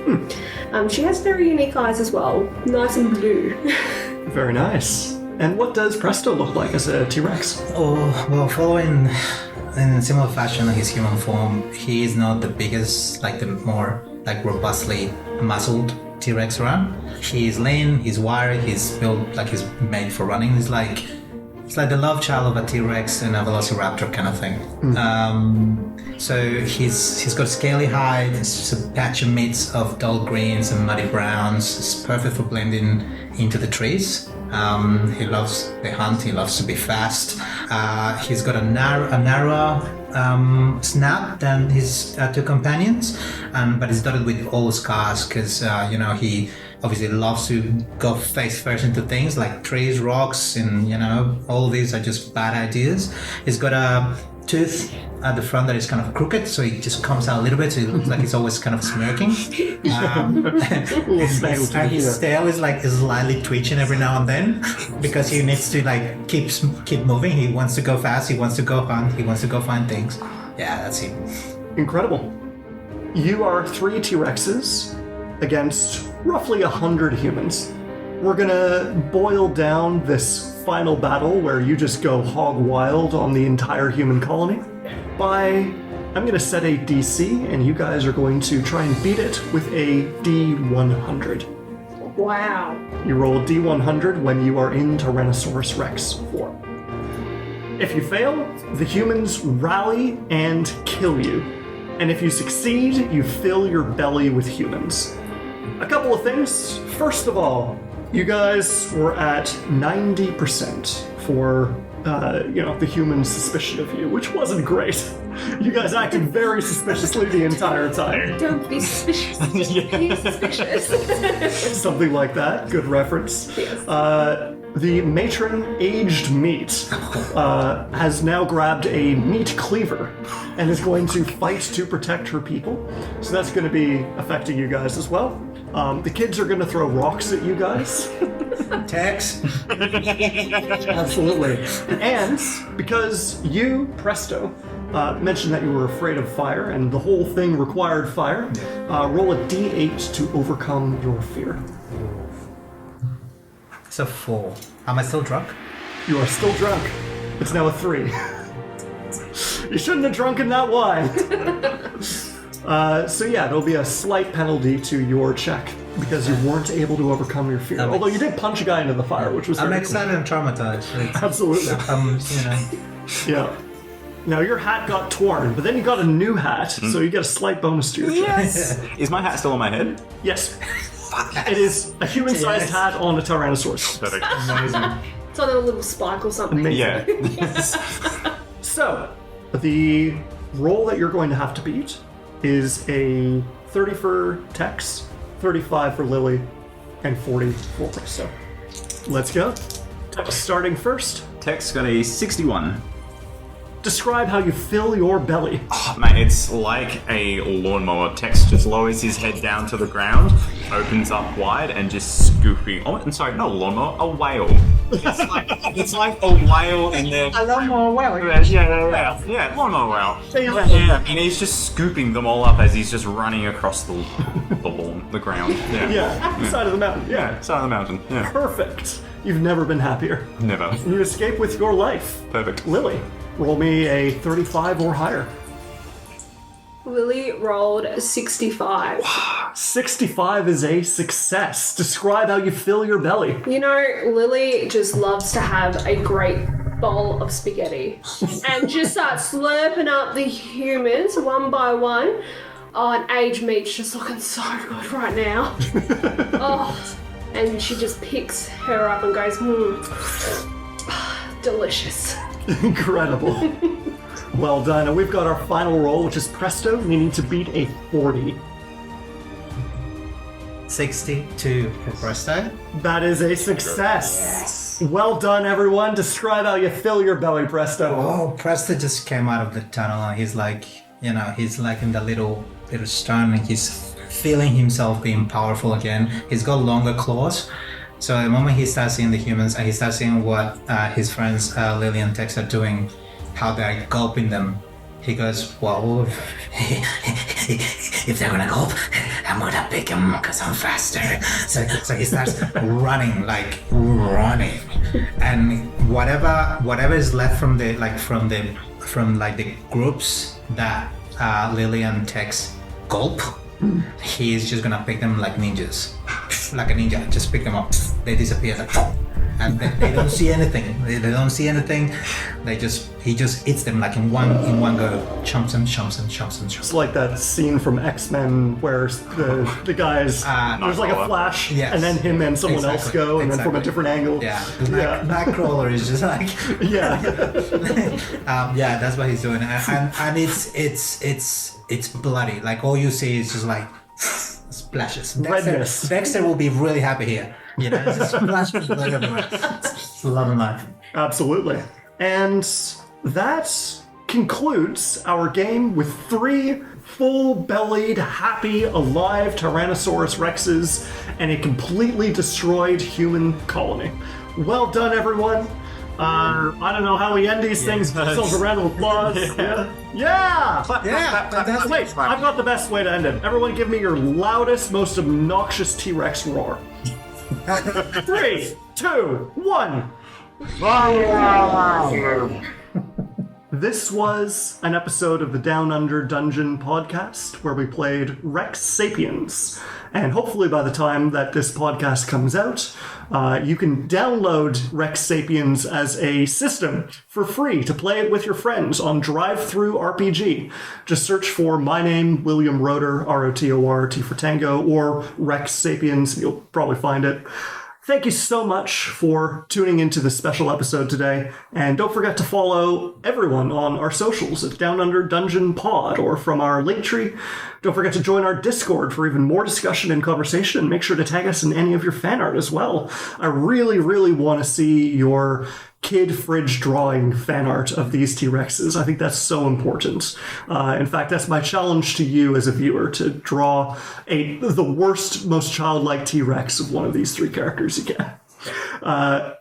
She has very unique eyes as well, nice and blue. Very nice. And what does Presto look like as a T-Rex? Oh, well, following in similar fashion his human form, he is not the biggest, the more robustly muscled T-Rex around. He's lean, he's wiry, he's built he's made for running. It's like the love child of a T-Rex and a Velociraptor kind of thing. So he's got scaly hide, it's just a patch of meats of dull greens and muddy browns. It's perfect for blending into the trees. He loves the hunt, he loves to be fast. He's got a narrower snout than his two companions, but he's dotted with all scars because, he obviously loves to go face first into things like trees, rocks, and, all these are just bad ideas. He's got a tooth at the front that is kind of crooked, so it just comes out a little bit, so it looks like it's always kind of smirking. And his tail is like slightly twitching every now and then because he needs to like keep moving. He wants to go fast. He wants to go hunt. He wants to go find things. Yeah, that's him. Incredible. You are 3 T-Rexes against roughly 100 humans. We're gonna boil down this final battle where you just go hog wild on the entire human colony I'm gonna set a DC, and you guys are going to try and beat it with a D100. Wow. You roll a D100 when you are in Tyrannosaurus Rex form. If you fail, the humans rally and kill you. And if you succeed, you fill your belly with humans. A couple of things. First of all, you guys were at 90% for, the human suspicion of you, which wasn't great. You guys acted very suspiciously the entire time. Don't be suspicious. Be suspicious. Something like that. Good reference. Yes. The matron aged meat has now grabbed a meat cleaver and is going to fight to protect her people. So that's going to be affecting you guys as well. The kids are going to throw rocks at you guys. Tex. Absolutely. And because you, Presto, mentioned that you were afraid of fire and the whole thing required fire, roll a d8 to overcome your fear. It's a 4. Am I still drunk? You are still drunk. It's now a 3. You shouldn't have drunken that wine. So yeah, there'll be a slight penalty to your check because you weren't able to overcome your fear. Although you did punch a guy into the fire, which was I'm very excited and traumatized. Absolutely. Yeah. Now your hat got torn, but then you got a new hat, so you get a slight bonus to your check. Yes! Is my hat still on my head? Yes. It is a human-sized hat on a Tyrannosaurus. Perfect. Amazing. It's on a little spike or something. Amazing. Yeah. So, the roll that you're going to have to beat is a 30 for Tex, 35 for Lily, and 40 for Presto. Let's go. Tex starting first. Tex got a 61. Describe how you fill your belly. Oh, mate, it's like a lawnmower. Tex just lowers his head down to the ground, opens up wide, and just scooping. Oh, I'm sorry, not a lawnmower, a whale. It's like a whale and then A lawnmower whale. yeah, lawnmower whale. Yeah, and he's just scooping them all up as he's just running across the lawn, the ground. Yeah, side of the mountain. Yeah, side of the mountain. Yeah, Perfect. You've never been happier. never. You escape with your life. Perfect. Lily, roll me a 35 or higher. Lily rolled 65. 65 is a success. Describe how you fill your belly. You know, Lily just loves to have a great bowl of spaghetti and just start slurping up the humans one by one. Oh, and aged meat's just looking so good right now. Oh, and she just picks her up and goes, delicious. Incredible. Well done. And we've got our final roll, which is Presto. You need to beat a 40. 62 for Presto. That is a success. Yes. Well done, everyone. Describe how you fill your belly, Presto. Oh, Presto just came out of the tunnel and he's like, he's like in the little stone and he's feeling himself being powerful again. He's got longer claws. So the moment he starts seeing the humans and he starts seeing what his friends Lily and Tex are doing, how they're gulping them, he goes, well, If they're gonna gulp, I'm gonna pick them because I'm faster. so he starts running, and whatever is left from the groups that Lily and Tex gulp, he's just gonna pick them like ninjas, like a ninja. Just pick them up. They disappear, and they don't see anything. They don't see anything. He just eats them like in one go. Chomps them. It's like that scene from X-Men where the guys, there's like a flash, yes, and then him and someone else go, and then from a different angle. Yeah, Nightcrawler is just like, yeah. That's what he's doing, and it's bloody. Like all you see is just like splashes. Redness. Dexter will be really happy here. It's just splashes blood everywhere. It's love and life. Absolutely. And that concludes our game with 3 full-bellied, happy, alive Tyrannosaurus Rexes and a completely destroyed human colony. Well done, everyone. I don't know how we end these things, but a round of applause. Yeah! Fantastic. Wait, I've got the best way to end it. Everyone give me your loudest, most obnoxious T-Rex roar. 3, 2, 1. This was an episode of the Down Under Dungeon podcast where we played Rex Sapiens. And hopefully by the time that this podcast comes out, you can download Rex Sapiens as a system for free to play it with your friends on Drive-Thru RPG. Just search for my name, William Rotor, R-O-T-O-R, T for Tango, or Rex Sapiens, and you'll probably find it. Thank you so much for tuning into this special episode today, and don't forget to follow everyone on our socials at Down Under Dungeon Pod or from our link tree. Don't forget to join our Discord for even more discussion and conversation, and make sure to tag us in any of your fan art as well. I really, really want to see your kid fridge drawing fan art of these T-Rexes. I think that's so important. In fact, that's my challenge to you as a viewer, to draw the worst, most childlike T-Rex of one of these 3 characters you can.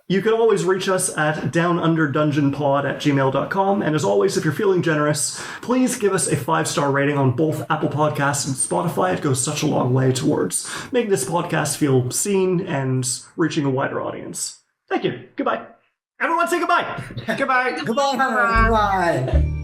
You can always reach us at downunderdungeonpod@gmail.com, and as always, if you're feeling generous, please give us a 5-star rating on both Apple Podcasts and Spotify. It goes such a long way towards making this podcast feel seen and reaching a wider audience. Thank you. Goodbye. Everyone say goodbye. Goodbye. Goodbye.